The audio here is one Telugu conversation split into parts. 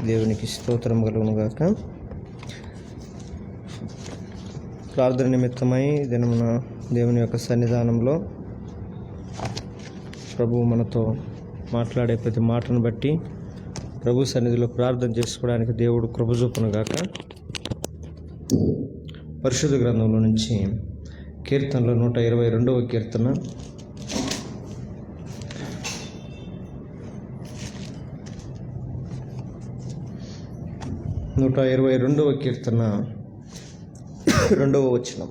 దేవునికి స్తోత్రం కలుగును గాక. ప్రార్థన నిమిత్తమై దినమున దేవుని యొక్క సన్నిధానంలో ప్రభువు మనతో మాట్లాడే ప్రతి మాటను బట్టి ప్రభు సన్నిధిలో ప్రార్థన చేసుకోవడానికి దేవుడు కృప చూపునుగాక. పరిశుద్ధ గ్రంథంలో నుంచి కీర్తనలో 122వ కీర్తన, 122వ కీర్తన 2వ వచనం.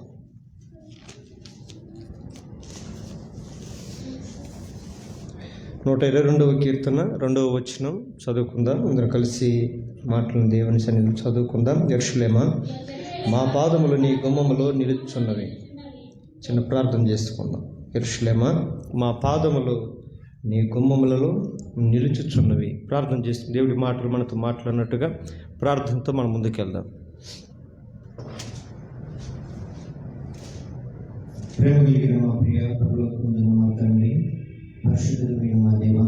నూట 22వ కీర్తన 2వ వచనం చదువుకుందాం. అందరం కలిసి మాటలను దేవుని సన్నిధిలో చదువుకుందాం. యెరూషలేమా, మా పాదములు నీ గుమ్మములో నిలుచున్నవి. చిన్న ప్రార్థన చేసుకుందాం. యెరూషలేమా, మా పాదములు నీ గుమ్మములలో నిలుచుచున్నవి. ప్రార్థన చేసి దేవుడి మాటలు మనతో మాట్లాడినట్టుగా ప్రార్థనతో మనం ముందుకెళ్దాం. ప్రేమ కలిగిన మా ప్రియ పరలోకమందున్న మా తండ్రి, పరిశుద్ధుడైన మా దేవ,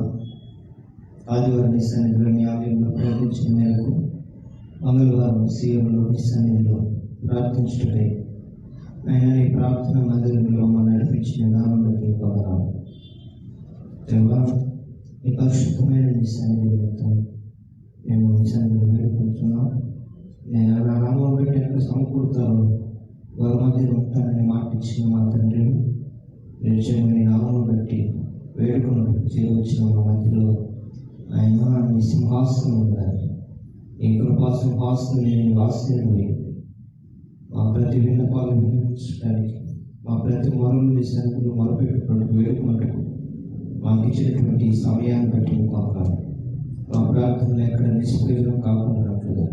ఆదివారం నీ సన్నిధిలో నీ ఆలయంలో ప్రార్థించిన మేరకు మంగళవారం సీఎంలో నీ సన్నిధిలో ప్రార్థించుటకై ఆయన నీ ప్రార్థన మందిరంలో మనం నడిపించిన నామం బట్టి ఇవ్వగలము. దేవా, నీ పరిశుద్ధమైన నీ సన్నిధి నిమిత్తం మేము నీ సన్నిధిలో వేడుకుంటున్నాం. నేను నా నామం బట్టి సమకూడతాను, వారి మధ్య ఉంటానని మాటిచ్చిన మా తండ్రి, నిజంగా నీ నామం బట్టి వేడుకను చేయవచ్చిన మా మధ్యలో ఆయన నీ సింహాసనం ఉండాలి. ఈ కృపా సింహాసనం నేను ఆశ్రయం వేయండి. మా ప్రతి విన్నపాలు వినిపించడానికి, మా ప్రతి మొరలు నీ సన్నిధిలో మొరపెట్టుకున్నట్టు వేడుకున్నట్టు మాకు ఇచ్చినటువంటి ఈ సమయాన్ని బట్టి కావాలి. మా ప్రార్థనలు ఎక్కడ నిష్ప్రయోజనం కాకుండాట్లుగా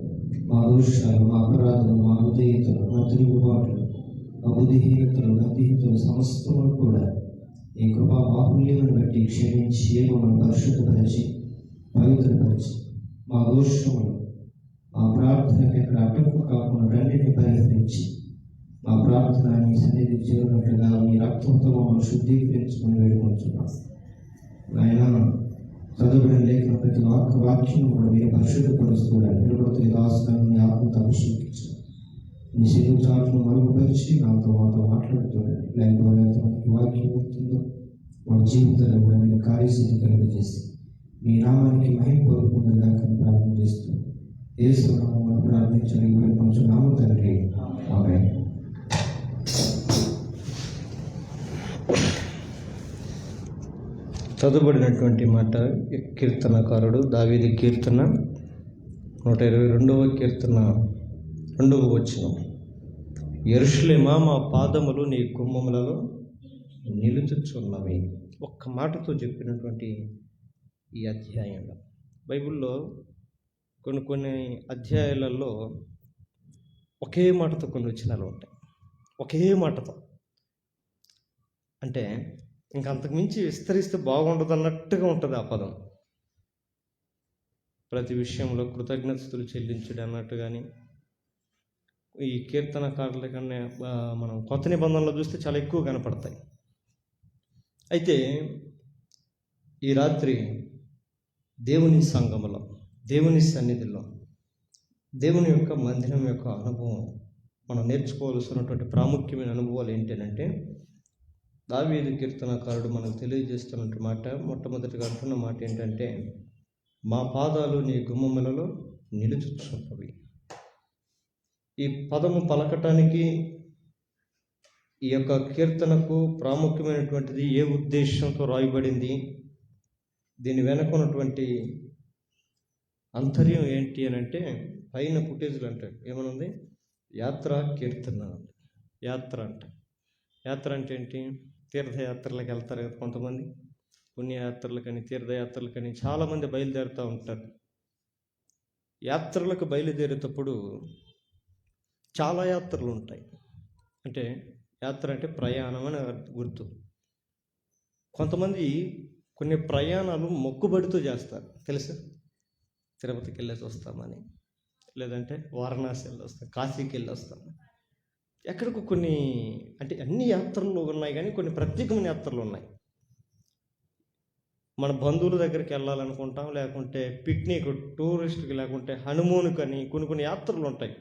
మా దోషాలు, మా అపరాధాలు, మా ఉదయతలు, మా తిరుగుబాటులు, మా బుద్ధిహీనతలు, గతిహీనతలు సమస్తము కూడా ఈ కృపా బాహుల్యాన్ని బట్టి క్షమించి మమ్మల్ని పరిశుద్ధపరిచి పవిత్రపరిచి మా దోషములు, మా ప్రార్థనకి ఎక్కడ అడ్డంకు కాకుండా రెండింటిని పరిహరించి మా ప్రార్థన నీ సన్నిధి చేరినట్లుగా మీ రక్తంతో మమ్మల్ని శుద్ధీకరించుకుని వేడుకుంటున్నాం. ఆయన చదువుబడిన లేఖన ప్రతి వాక్యం కూడా మీరు పరిశుద్ధపరుస్తున్నాడు. నిలబడుతున్న దాసులను ఆత్మతో అభిషేకించు. నీ శరీర చాటును మరుగుపరిచి మాతో మాట్లాడుతున్నాడు. లేకపోతే ఎంతమందికి వాక్యం అవుతుందో వాడి జీవితంలో కూడా మీరు కార్యసిద్ధి కలిగజేసి మీ నామానికి మహిమ కోరుకుంటుందా కానీ ప్రార్థన చేస్తూ యేసు నామములో ప్రార్థించడానికి వేడుకుంటున్నాము తండ్రి. ఆమేన్. చదువుబడినటువంటి మాట కీర్తనకారుడు దావీదు కీర్తన 122వ కీర్తన 2వ వచనం. యెరూషలేమా, మా పాదములు నీ గుమ్మములలో నిలుచుచున్నవి. ఒక్క మాటతో చెప్పినటువంటి ఈ అధ్యాయంలో బైబిల్లో కొన్ని అధ్యాయాలలో ఒకే మాటతో కొన్ని వచనాలు ఉంటాయి. ఒకే మాటతో అంటే ఇంకా అంతకుమించి విస్తరిస్తే బాగుండదు అన్నట్టుగా ఉంటుంది ఆ పదం. ప్రతి విషయంలో కృతజ్ఞతలు చెల్లించడం అన్నట్టు. కానీ ఈ కీర్తనకారుల కన్నా మనం కొత్త నిబంధనలో చూస్తే చాలా ఎక్కువ కనపడతాయి. అయితే ఈ రాత్రి దేవుని సంఘములో, దేవుని సన్నిధిలో, దేవుని యొక్క మందిరం యొక్క అనుభవం మనం నేర్చుకోవాల్సినటువంటి ప్రాముఖ్యమైన అనుభవాలు ఏంటంటే, దావీదు కీర్తనకారుడు మనకు తెలియజేస్తున్నట్టు మాట, మొట్టమొదటిగా అంటున్న మాట ఏంటంటే, మా పాదాలు నీ గుమ్మములలో నిలుచుచున్నవి. ఈ పదము పలకటానికి, ఈ యొక్క కీర్తనకు ప్రాముఖ్యమైనటువంటిది ఏ ఉద్దేశంతో రాయబడింది, దీని వెనక ఉన్నటువంటి అంతర్యం ఏంటి అని అంటే, పైన ఫుటేజ్లు అంటాడు ఏమనుంది, యాత్ర కీర్తన. యాత్ర అంటే ఏంటి? తీర్థయాత్రలకు వెళ్తారు కదా కొంతమంది, పుణ్యయాత్రలకని తీర్థయాత్రలకని చాలామంది బయలుదేరుతూ ఉంటారు. యాత్రలకు బయలుదేరేటప్పుడు చాలా యాత్రలు ఉంటాయి. అంటే యాత్ర అంటే ప్రయాణం అని గుర్తు. కొంతమంది కొన్ని ప్రయాణాలు మొక్కుబడితో చేస్తారు, తెలుసా? తిరుపతికి వెళ్ళేసి వస్తామని, లేదంటే వారణాసి వెళ్ళి వస్తాం, కాశీకి వెళ్ళి వస్తాం. ఎక్కడికి కొన్ని అంటే అన్ని యాత్రలు ఉన్నాయి, కానీ కొన్ని ప్రత్యేకమైన యాత్రలు ఉన్నాయి. మన బంధువుల దగ్గరికి వెళ్ళాలనుకుంటాం, లేకుంటే పిక్నిక్, టూరిస్ట్కి, లేకుంటే హనుమూన్కి అని కొన్ని యాత్రలు ఉంటాయి.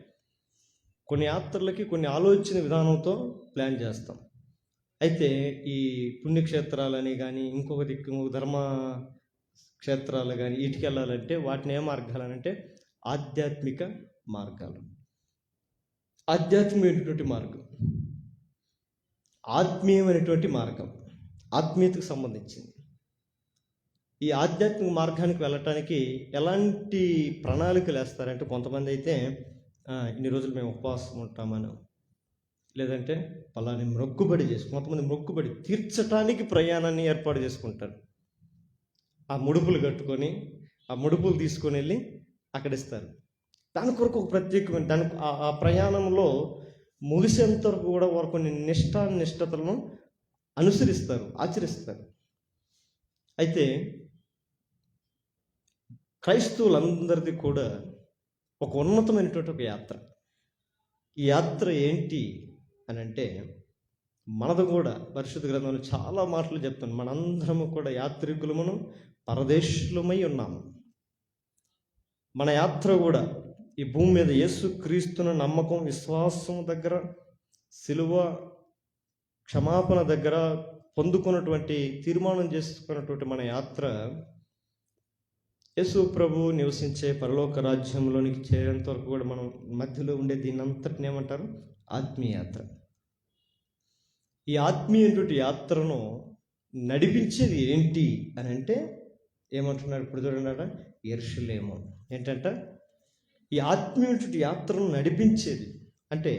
కొన్ని యాత్రలకి కొన్ని ఆలోచన విధానంతో ప్లాన్ చేస్తాం. అయితే ఈ పుణ్యక్షేత్రాలని కానీ ఇంకొక ధర్మ క్షేత్రాలు కానీ వీటికి వెళ్ళాలంటే వాటిని ఏ మార్గాలు అంటే ఆధ్యాత్మిక మార్గాలు. ఆధ్యాత్మికమైనటువంటి మార్గం, ఆత్మీయమైనటువంటి మార్గం, ఆత్మీయతకు సంబంధించింది. ఈ ఆధ్యాత్మిక మార్గానికి వెళ్ళటానికి ఎలాంటి ప్రణాళికలు వేస్తారంటే, కొంతమంది అయితే ఇన్ని రోజులు మేము ఉపవాసం ఉంటామని, లేదంటే పలాని మొక్కుబడి కొంతమంది మొక్కుబడి తీర్చడానికి ప్రయాణాన్ని ఏర్పాటు చేసుకుంటారు. ఆ ముడుపులు కట్టుకొని ఆ ముడుపులు తీసుకొని వెళ్ళి అక్కడ ఇస్తారు. దాని కొరకు ఒక ప్రత్యేకమైన దానికి ఆ ప్రయాణంలో ముగిసేంత వరకు కూడా వారు కొన్ని నిష్టతలను అనుసరిస్తారు, ఆచరిస్తారు. అయితే క్రైస్తవులందరిది కూడా ఒక ఉన్నతమైనటువంటి ఒక యాత్ర. ఈ యాత్ర ఏంటి అని అంటే, మనది కూడా పరిశుద్ధ గ్రంథంలో చాలా మాటలు చెప్తాను. మనందరము కూడా యాత్రికులమును పరదేశులమై ఉన్నాము. మన యాత్ర కూడా ఈ భూమి మీద యేసు క్రీస్తును నమ్మకం, విశ్వాసం దగ్గర, సిలువ క్షమాపణ దగ్గర పొందుకున్నటువంటి, తీర్మానం చేసుకున్నటువంటి మన యాత్ర యేసు ప్రభు నివసించే పరలోక రాజ్యంలోనికి చేరేంత వరకు కూడా మనం మధ్యలో ఉండే దీన్ని అంతటిని ఏమంటారు? ఆత్మీయ యాత్ర. ఈ ఆత్మీయటువంటి యాత్రను నడిపించేది ఏంటి అని అంటే ఏమంటున్నాడు ఇప్పుడు చూడండి, యెరూషలేము. ఏంటంట ఈ ఆత్మీయటువంటి యాత్రను నడిపించేది అంటే,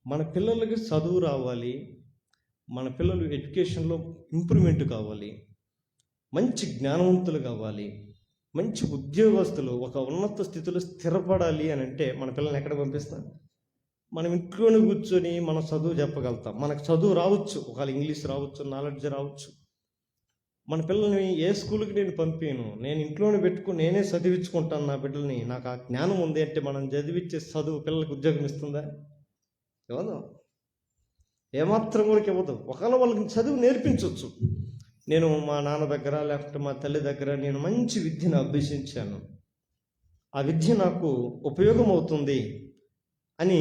మన పిల్లలకి చదువు రావాలి, మన పిల్లలు ఎడ్యుకేషన్లో ఇంప్రూవ్మెంట్ కావాలి, మంచి జ్ఞానవంతులు కావాలి, మంచి ఉద్యోగస్తులు ఒక ఉన్నత స్థితిలో స్థిరపడాలి అని అంటే మన పిల్లల్ని ఎక్కడ పంపిస్తాం? మనం ఇంట్లోనే కూర్చొని మనం చదువు చెప్పగలుగుతాం. మనకు చదువు రావచ్చు, ఒకవేళ ఇంగ్లీష్ రావచ్చు, నాలెడ్జ్ రావచ్చు. మన పిల్లల్ని ఏ స్కూల్కి నేను పంపాను, నేను ఇంట్లోనే పెట్టుకుని నేనే చదివించుకుంటాను నా బిడ్డల్ని, నాకు ఆ జ్ఞానం ఉంది అంటే మనం చదివించే చదువు పిల్లలకు ఉద్యోగం ఇస్తుందా? ఇవ్వదు, ఏమాత్రం కూడా ఇవ్వదు. ఒకవేళ వాళ్ళకి చదువు నేర్పించవచ్చు. నేను మా నాన్న దగ్గర లేకపోతే మా తల్లి దగ్గర నేను మంచి విద్యను అభ్యసించాను, ఆ విద్య నాకు ఉపయోగం అవుతుంది అని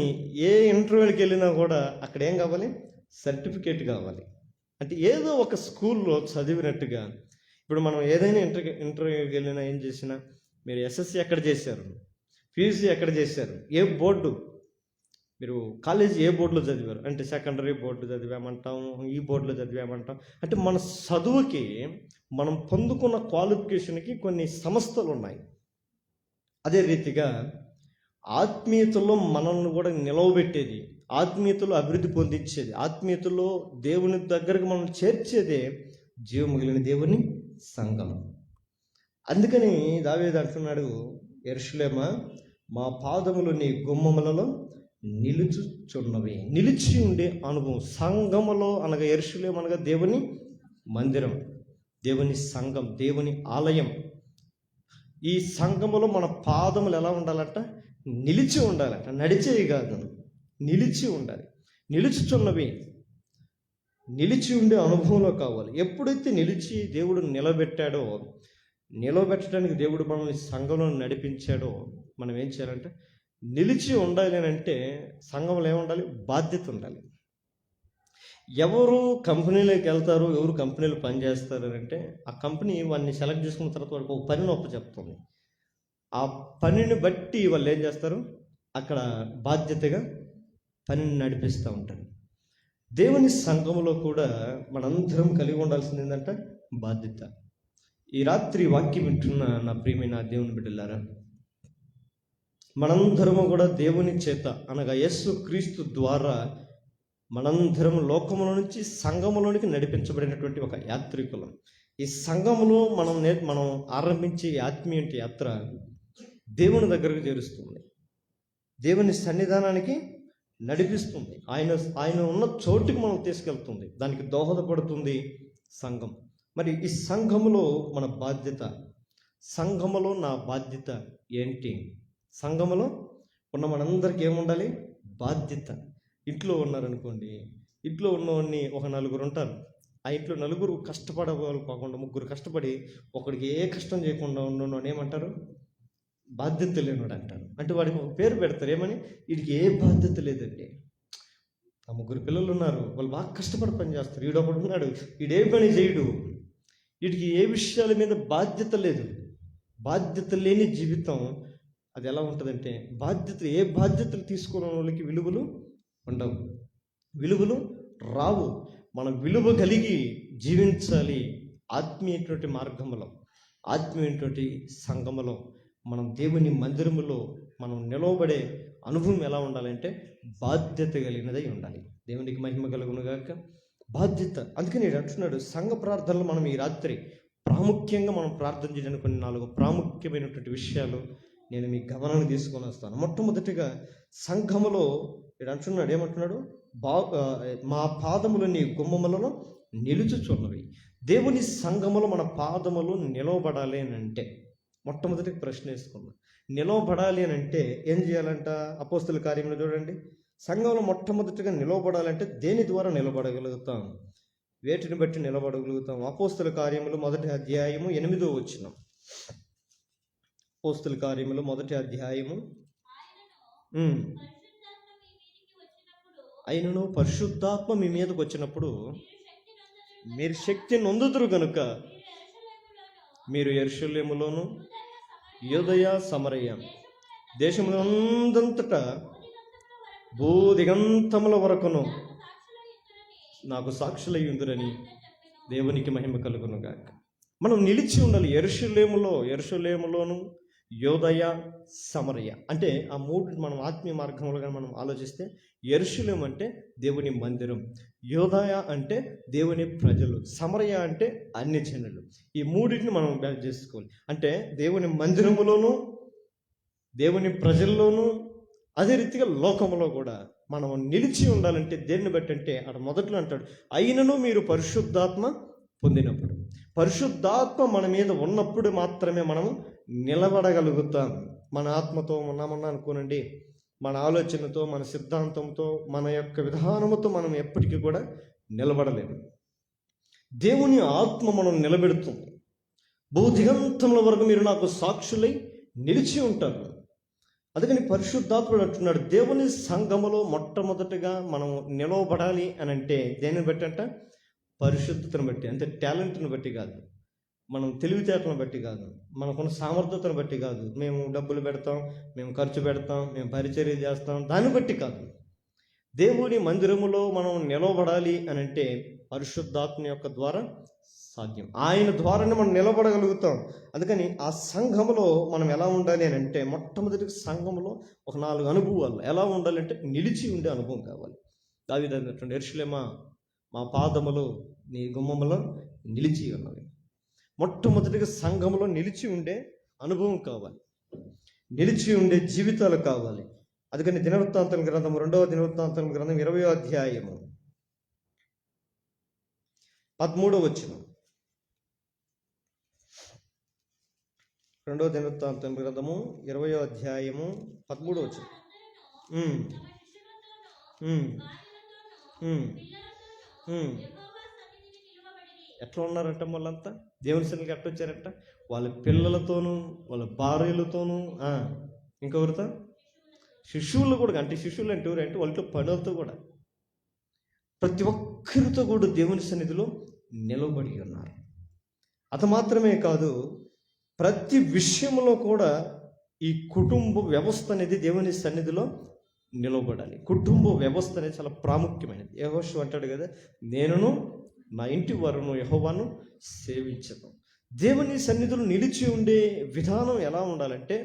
ఏ ఇంటర్వ్యూకి వెళ్ళినా కూడా అక్కడ ఏం కావాలి? సర్టిఫికేట్ కావాలి. అంటే ఏదో ఒక స్కూల్లో చదివినట్టుగా. ఇప్పుడు మనం ఏదైనా ఇంటర్వ్యూకి వెళ్ళినా ఏం చేసినా, మీరు ఎస్ఎస్సి ఎక్కడ చేశారు, పీయూసీ ఎక్కడ చేశారు, ఏ బోర్డు, మీరు కాలేజీ ఏ బోర్డులో చదివారు అంటే సెకండరీ బోర్డు చదివామంటాం, ఈ బోర్డులో చదివామంటాం. అంటే మన చదువుకి, మనం పొందుకున్న క్వాలిఫికేషన్కి కొన్ని సంస్థలు ఉన్నాయి. అదే రీతిగా ఆత్మీయతలో మనల్ని కూడా నిలవబెట్టేది, ఆత్మీయతలో అభివృద్ధి పొందించేది, ఆత్మీయతలో దేవుని దగ్గరకు మనం చేర్చేదే జీవము కలిగిన దేవుని సంఘం. అందుకని దావీదు అంటున్నాడు, యెరూషలేమా మా పాదములు నీ గుమ్మములలో నిలుచుచున్నవి. నిలిచి ఉండే అనుభవం సంఘములో అనగా యెరూషలేము అనగా దేవుని మందిరం, దేవుని సంఘం, దేవుని ఆలయం. ఈ సంఘములో మన పాదములు ఎలా ఉండాలంట? నిలిచి ఉండాలంట, నడిచేవి కాదు, నిలిచి ఉండాలి. నిలుచుచున్నవి, నిలిచి ఉండే అనుభవంలో కావాలి. ఎప్పుడైతే నిలిచి దేవుడు నిలబెట్టాడో, నిలబెట్టడానికి దేవుడు మనల్ని సంఘంలో నడిపించాడో, మనం ఏం చేయాలంటే నిలిచి ఉండాలి అని అంటే సంఘంలో ఏముండాలి? బాధ్యత ఉండాలి. ఎవరు కంపెనీలోకి వెళ్తారు, ఎవరు కంపెనీలో పనిచేస్తారు అని అంటే, ఆ కంపెనీ వాడిని సెలెక్ట్ చేసుకున్న తర్వాత వాడికి ఒక పనిని చెప్తుంది. ఆ పనిని బట్టి వాళ్ళు ఏం చేస్తారు? అక్కడ బాధ్యతగా పనిని నడిపిస్తూ ఉంటారు. దేవుని సంఘములో కూడా మనందరం కలిగి ఉండాల్సింది ఏంటంటే బాధ్యత. ఈ రాత్రి వాక్యం వింటున్న నా ప్రియమైన దేవుని బిడ్డలారా, మనందరము కూడా దేవుని చేత అనగా యేసు క్రీస్తు ద్వారా మనందరం లోకముల నుంచి సంఘములోనికి నడిపించబడినటువంటి ఒక యాత్రికులం. ఈ సంఘములో మనం ఆరంభించే ఆత్మీయ యాత్ర దేవుని దగ్గరకు చేరుస్తుంది, దేవుని సన్నిధానానికి నడిపిస్తుంది, ఆయన ఉన్న చోటుకి మనం తీసుకెళ్తుంది, దానికి దోహదపడుతుంది సంఘం. మరి ఈ సంఘములో మన బాధ్యత, సంఘములో నా బాధ్యత ఏంటి? సంఘములో ఉన్న మనందరికీ ఏముండాలి? బాధ్యత. ఇంట్లో ఉన్నారనుకోండి, ఇంట్లో ఉన్నవాడిని ఒక నలుగురు ఉంటారు. ఆ ఇంట్లో నలుగురు కష్టపడే వాళ్ళు కాకుండా ముగ్గురు కష్టపడి ఒకడికి ఏ కష్టం చేయకుండా ఉన్నవాడిని ఏమంటారు? బాధ్యత లేనివాడు అంటారు. అంటే వాడికి ఒక పేరు పెడతారు, ఏమని? వీడికి ఏ బాధ్యత లేదండి. ఆ ముగ్గురు పిల్లలు ఉన్నారు, వాళ్ళు బాగా కష్టపడి పని చేస్తారు, వీడొకడు ఉన్నాడు, వీడే పని చేయడు, వీటికి ఏ విషయాల మీద బాధ్యత లేదు. బాధ్యత లేని జీవితం అది ఎలా ఉంటుందంటే, ఏ బాధ్యతలు తీసుకున్న వాళ్ళకి విలువలు ఉండవు, విలువలు రావు. మనం విలువ కలిగి జీవించాలి. ఆత్మీయటువంటి మార్గంలో, ఆత్మీయటువంటి సంఘములో, మనం దేవుని మందిరములో మనం నిలవబడే అనుభవం ఎలా ఉండాలంటే బాధ్యత కలిగినదై ఉండాలి. దేవునికి మహిమ కలుగునుగాక. బాధ్యత. అందుకని నేను అంటున్నాడు, సంఘ ప్రార్థనలు మనం ఈ రాత్రి ప్రాముఖ్యంగా మనం ప్రార్థన చేయడానికి కొన్ని 4 ప్రాముఖ్యమైనటువంటి విషయాలు నేను మీ గమనాన్ని తీసుకొని వస్తాను. మొట్టమొదటిగా సంఘములో ఇక్కడ అంటున్నాడు, ఏమంటున్నాడు? మా పాదములు నీ గుమ్మములలో నిలుచుచున్నవి. దేవుని సంఘములో మన పాదములు నిలవబడాలి అని అంటే మొట్టమొదటి ప్రశ్న వేసుకున్నాం. నిలవబడాలి అని అంటే ఏం చేయాలంట? అపోస్తుల కార్యంలో చూడండి, సంఘంలో మొట్టమొదటిగా నిలవబడాలంటే దేని ద్వారా నిలబడగలుగుతాం? వేటిని బట్టి నిలబడగలుగుతాం? అపోస్తుల కార్యములు 1వ అధ్యాయము 8వ వచనం. అపోస్తుల కార్యములు 1వ అధ్యాయము. అయినను పరిశుద్ధాత్మ మీ మీదకి వచ్చినప్పుడు మీరు శక్తి నొందుదురు గనుక మీరు యెరూషలేములోను యూదయ సమరయ దేశములందంతటా భూదిగంతముల వరకును నాకు సాక్షులయ్యుందురని దేవునికి మహిమ కలుగునుగాక. మనం నిలిచి ఉండాలి యెరూషలేములోను యూదయ సమరయ. అంటే ఆ 3 మనం ఆత్మీయ మార్గంలో మనం ఆలోచిస్తే, యెరూషలేము అంటే దేవుని మందిరం, యూదయ అంటే దేవుని ప్రజలు, సమరయ అంటే అన్ని జనులు. ఈ 3టిని మనం బ్యాక్ చేసుకోవాలి. అంటే దేవుని మందిరములోను, దేవుని ప్రజల్లోనూ, అదే రీతిగా లోకములో కూడా మనం నిలిచి ఉండాలంటే దేన్ని బట్టి అంటే, అక్కడ మొదట్లో అంటాడు, అయినను మీరు పరిశుద్ధాత్మ పొందినప్పుడు. పరిశుద్ధాత్మ మన మీద ఉన్నప్పుడు మాత్రమే మనం నిలబడగలుగుతాం. మన ఆత్మతో ఉన్నామన్నా అనుకోనండి, మన ఆలోచనతో, మన సిద్ధాంతంతో, మన యొక్క విధానముతో మనం ఎప్పటికీ కూడా నిలబడలేము. దేవుని ఆత్మ మనం నిలబెడుతుంది. భూదిగంతముల వరకు మీరు నాకు సాక్షులై నిలిచి ఉంటారు. అందుకని పరిశుద్ధాత్ముడు అంటున్నాడు, దేవుని సంఘములో మొట్టమొదటిగా మనం నిలవబడాలి అని అంటే దేనిని బట్టి అంట? పరిశుద్ధతను బట్టి. అంటే టాలెంట్ని బట్టి కాదు, మనం తెలివితేటలను బట్టి కాదు, మనకున్న సామర్థ్యతను బట్టి కాదు, మేము డబ్బులు పెడతాం, మేము ఖర్చు పెడతాం, మేము పరిచర్య చేస్తాం, దాన్ని బట్టి కాదు. దేవుని మందిరములో మనం నిలవబడాలి అని అంటే పరిశుద్ధాత్మ యొక్క ద్వారా సాధ్యం. ఆయన ద్వారానే మనం నిలబడగలుగుతాం. అందుకని ఆ సంఘములో మనం ఎలా ఉండాలి అని అంటే, మొట్టమొదటి సంఘములో ఒక 4 అనుభవాలు ఎలా ఉండాలంటే నిలిచి ఉండే అనుభవం కావాలి. దావీదు అన్నట్టు, యెరూషలేమా మా పాదములు నీ గుమ్మములో నిలిచి ఉన్నవి. మొట్టమొదటిగా సంఘములో నిలిచి ఉండే అనుభవం కావాలి, నిలిచి ఉండే జీవితాలు కావాలి. అందుకని దినవృత్తాంతం గ్రంథం 2వ దినవృత్తాంతం గ్రంథం 20వ అధ్యాయము 13వ వచనం. 2వ దినవృత్తాంతం గ్రంథము 20వ అధ్యాయము 13వ వచనం. ఎట్లా ఉన్నారంట? వాళ్ళంతా దేవుని సన్నిధికి ఎట్లా వచ్చారంట? వాళ్ళ పిల్లలతోనూ, వాళ్ళ భార్యలతోనూ, ఇంకొకరితో శిష్యులు కూడా. అంటే శిష్యులు అంటే ఎవరంటే వాళ్ళతో పనులతో కూడా, ప్రతి ఒక్కరితో కూడా దేవుని సన్నిధిలో నిలబడి ఉన్నారు. అది మాత్రమే కాదు, ప్రతి విషయంలో కూడా ఈ కుటుంబ వ్యవస్థ అనేది దేవుని సన్నిధిలో నిలబడాలి. కుటుంబ వ్యవస్థ అనేది చాలా ప్రాముఖ్యమైనది. యెహోషువ అంటాడు కదా, నేనును నా ఇంటి వారును యెహోవాను సేవించను. దేవుని సన్నిధిలో నిలిచి ఉండే విధానం ఎలా ఉండాలంటే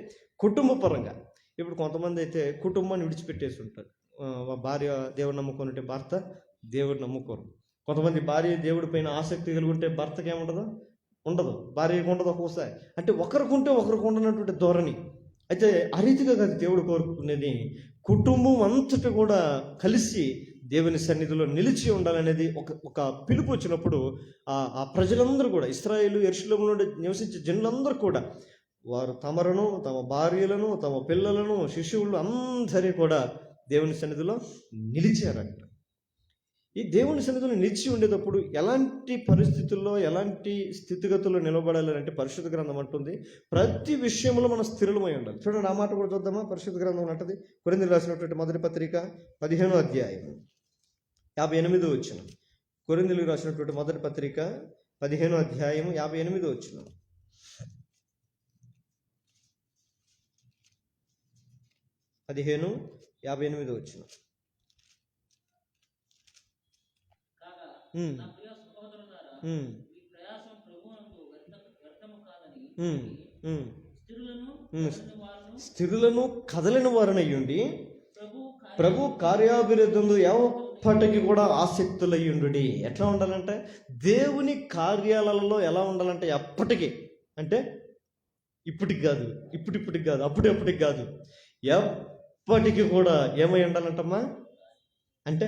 కుటుంబ పరంగా. ఇప్పుడు కొంతమంది అయితే కుటుంబాన్ని విడిచిపెట్టేసి ఉంటారు. భార్య దేవుడు నమ్ముకుంటే భర్త దేవుడు నమ్ముకోరు. కొంతమంది భార్య దేవుడి పైన ఆసక్తి కలిగి ఉంటే భర్తకి ఏముండదు, ఉండదు, భార్యకు ఉండదు ఒక్కోసారి. అంటే ఒకరికుంటే ఒకరికి ఉండనటువంటి ధోరణి. అయితే ఆ రీతిగా కాదు దేవుడు కోరుకునేది. కుటుంబం అంతటా కూడా కలిసి దేవుని సన్నిధిలో నిలిచి ఉండాలనేది ఒక పిలుపు వచ్చినప్పుడు ఆ ప్రజలందరూ కూడా, ఇశ్రాయేలు యెరూషలేములో నివసించే జనులందరూ కూడా వారు తమను, తమ భార్యలను, తమ పిల్లలను, శిశువులు అందరి కూడా దేవుని సన్నిధిలో నిలిచారంట. ఈ దేవుని సన్నిధిలో నిలిచి ఉండేటప్పుడు ఎలాంటి పరిస్థితుల్లో, ఎలాంటి స్థితిగతుల్లో నిలబడాలి అంటే పరిశుద్ధ గ్రంథం అంటుంది, ప్రతి విషయంలో మనం స్థిరులమై ఉండాలి. చూడండి, ఆ మాట కూడా చూద్దామా? పరిశుద్ధ గ్రంథం అంటది, కొరింథీయులకు రాసినటువంటి 1వ పత్రిక 15వ అధ్యాయం 58వ వచనం. కొరింథీయులకు రాసినటువంటి 1వ పత్రిక 15వ అధ్యాయం 58వ వచనం. పదిహేను 58వ వచనం. కాగా ఉమ్, నా ప్రియ సహోదరులారా, ఉమ్, మీ ప్రయాసం ప్రభువునందు వ్యర్థము కాదని ఉమ్, ఉమ్, స్థిరులను ఉమ్. కదలని వారును స్థిరులను కదలిన వారనయ్యుండి ప్రభు ప్రభు కార్యాభివృద్ధి ఎప్పటికీ కూడా ఆసక్తులయ్యుండు. ఎట్లా ఉండాలంటే దేవుని కార్యాలలో ఎలా ఉండాలంటే ఎప్పటికీ, అంటే ఇప్పటికి కాదు, ఇప్పటికి కాదు, అప్పుడెప్పటికి కాదు, ఎప్పటికీ కూడా ఏమై ఉండాలంటమ్మా? అంటే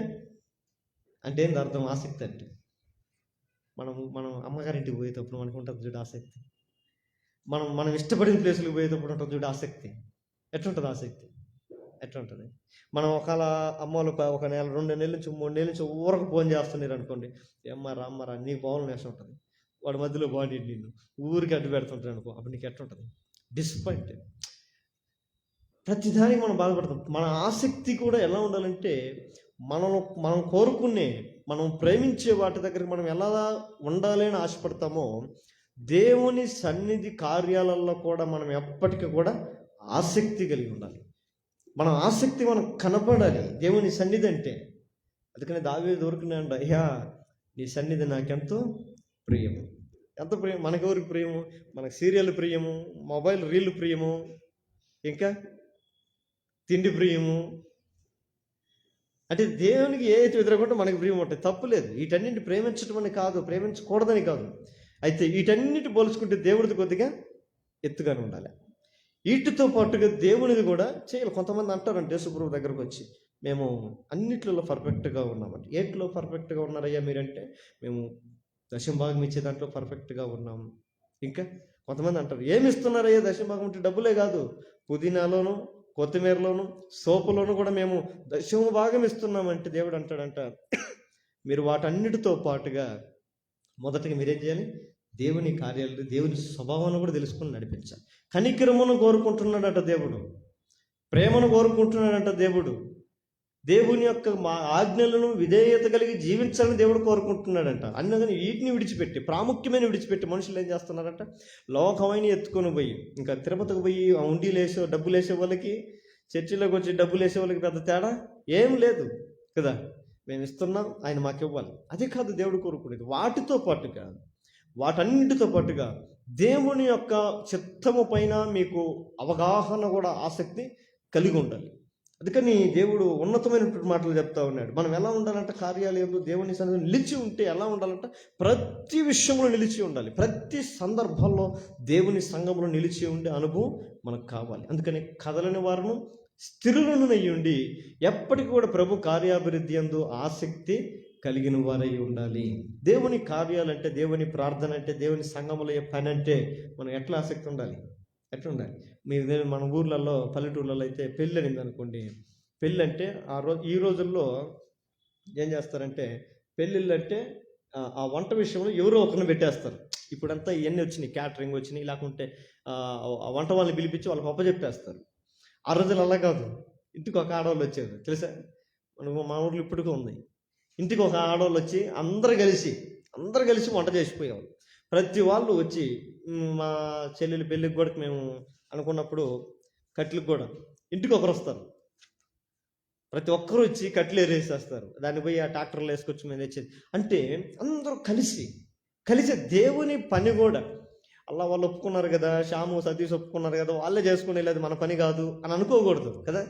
అంటే ఏంది అర్థం? ఆసక్తి అంటే మనం అమ్మగారింటికి పోయేటప్పుడు మనకు ఉంటుంది చూడు ఆసక్తి. మనం ఇష్టపడిన ప్లేసులకు పోయేటప్పుడు ఉంటుంది చూడు ఆసక్తి. ఎట్లుంటుంది ఆసక్తి? ఎట్లుంటుంది? మనం ఒకవేళ అమ్మలు ఒక నెల 2 నెలల నుంచి 3 నెలల నుంచి ఊరకు ఫోన్ చేస్తున్నారు అనుకోండి, అమ్మరా నీకు బాగుంది వేసి ఉంటుంది, వాడి మధ్యలో బాడీ నిన్ను ఊరికి అడ్డు పెడుతుంటాడు అనుకో, అప్పుడు నీకు ఎట్లుంటుంది? డిసప్పాయింట్. ప్రతిదానికి మనం బాధపడతాం. మన ఆసక్తి కూడా ఎలా ఉండాలంటే మనం కోరుకునే, మనం ప్రేమించే వాటి దగ్గరికి మనం ఎలా ఉండాలి అని ఆశపడతామో, దేవుని సన్నిధి కార్యాలలో కూడా మనం ఎప్పటికీ కూడా ఆసక్తి కలిగి ఉండాలి. మన ఆసక్తి మనకు కనపడాలి దేవుని సన్నిధి అంటే. అందుకని దావీదు దొరికినాడు, అయ్యా నీ సన్నిధి నాకెంతో ప్రియము. ఎంత ప్రియం? మనకెవరికి ప్రియము? మనకు సీరియల్ ప్రియము, మొబైల్ రీల్ ప్రియము, ఇంకా తిండి ప్రియము. అంటే దేవునికి ఏదైతే వ్యతిరేకంటే మనకి ప్రియం ఉంటుంది, తప్పులేదు. వీటన్నింటి ప్రేమించడం అని కాదు, ప్రేమించకూడదని కాదు. అయితే వీటన్నిటి పోల్చుకుంటే దేవుడిది కొద్దిగా ఎత్తుగానే ఉండాలి. వీటితో పాటుగా దేవునిది కూడా చేయాలి. కొంతమంది అంటారంటే యేసుప్రభు దగ్గరకు వచ్చి, మేము అన్నిట్లలో పర్ఫెక్ట్గా ఉన్నామంటే. ఏట్లో పర్ఫెక్ట్గా ఉన్నారయ్యా మీరంటే, మేము దశంభాగం ఇచ్చే దాంట్లో పర్ఫెక్ట్గా ఉన్నాము. ఇంకా కొంతమంది అంటారు, ఏమి ఇస్తున్నారయ్యా దశంభాగం అంటే? డబ్బులే కాదు, పుదీనాలోను, కొత్తిమీరలోను, సోపులోను కూడా మేము దశంభాగం ఇస్తున్నామంటే దేవుడు అంటాడంట, మీరు వాటన్నిటితో పాటుగా మొదటగా మీరేం చేయాలి? దేవుని కార్యాలు, దేవుని స్వభావాన్ని కూడా తెలుసుకుని నడిపించాలి. కనికరమును కోరుకుంటున్నాడట దేవుడు, ప్రేమను కోరుకుంటున్నాడంట దేవుడు. దేవుని యొక్క ఆజ్ఞలను విధేయత కలిగి జీవించాలని దేవుడు కోరుకుంటున్నాడంట. అందుకని వీటిని విడిచిపెట్టి, ప్రాముఖ్యమైన విడిచిపెట్టి మనుషులు ఏం చేస్తున్నారంట? లోకమైన ఎత్తుకొని పోయి, ఇంకా తిరుపతికి పోయి ఉండీలు వేసే డబ్బులు వేసే వాళ్ళకి, చర్చిలోకి వచ్చి డబ్బులు వేసే వాళ్ళకి పెద్ద తేడా ఏం లేదు కదా. మేము ఇస్తున్నాం, ఆయన మాకు ఇవ్వాలి. అదే కాదు దేవుడు కోరుకునేది. వాటితో పాటుగా, వాటన్నిటితో పాటుగా దేవుని యొక్క చిత్తము పైన మీకు అవగాహన కూడా, ఆసక్తి కలిగి ఉండాలి. అందుకని దేవుడు ఉన్నతమైనటువంటి మాటలు చెప్తా ఉన్నాడు. మనం ఎలా ఉండాలంటే కార్యాలయంలో దేవుని సన్నిధిలో నిలిచి ఉంటే ఎలా ఉండాలంటే ప్రతి విషయంలో నిలిచి ఉండాలి. ప్రతి సందర్భంలో దేవుని సంఘంలో నిలిచి ఉండే అనుభవం మనకు కావాలి. అందుకని కదలని వారును స్థిరులను అయ్యుండి ఎప్పటికీ కూడా ప్రభు కార్యాభివృద్ధి యందు ఆసక్తి కలిగిన వారై ఉండాలి. దేవుని కార్యాలంటే, దేవుని ప్రార్థన అంటే, దేవుని సంఘముల పని అంటే మనం ఎట్లా ఆసక్తి ఉండాలి? ఎట్లా ఉండాలి? మన ఊర్లలో, పల్లెటూర్లలో అయితే పెళ్ళి అనింది అనుకోండి, పెళ్ళి అంటే ఈ రోజుల్లో ఏం చేస్తారంటే, పెళ్ళిళ్ళు అంటే ఆ వంట విషయంలో ఎవరో ఒకరిని పెట్టేస్తారు. ఇప్పుడంతా ఇవన్నీ వచ్చినాయి, క్యాటరింగ్ వచ్చినాయి, లేకుంటే ఆ వంట వాళ్ళని పిలిపించి వాళ్ళకి అప్పచెప్పేస్తారు. ఆ రోజులు అలా కాదు, ఇంటికి ఒక ఆడవాళ్ళు వచ్చేది తెలుసా? మా ఊర్లో ఇప్పటికీ ఉంది. ఇంటికి ఒక ఆడవాళ్ళు వచ్చి అందరు కలిసి వంట చేసిపోయేవాళ్ళు. ప్రతి వాళ్ళు వచ్చి, మా చెల్లెలి పెళ్ళికి కూడా మేము అనుకున్నప్పుడు కట్లకు కూడా ఇంటికి ఒకరు వస్తారు. ప్రతి ఒక్కరు వచ్చి కట్లు ఏరేసేస్తారు. దాన్ని పోయి ఆ ట్రాక్టర్లో వేసుకొచ్చి మేము తెచ్చేది. అంటే అందరూ కలిసి దేవుని పని కూడా, అలా వాళ్ళు ఒప్పుకున్నారు కదా, శ్యాము సతీష్ ఒప్పుకున్నారు కదా, వాళ్ళే చేసుకునే, లేదు మన పని కాదు అని అనుకోకూడదు కదా.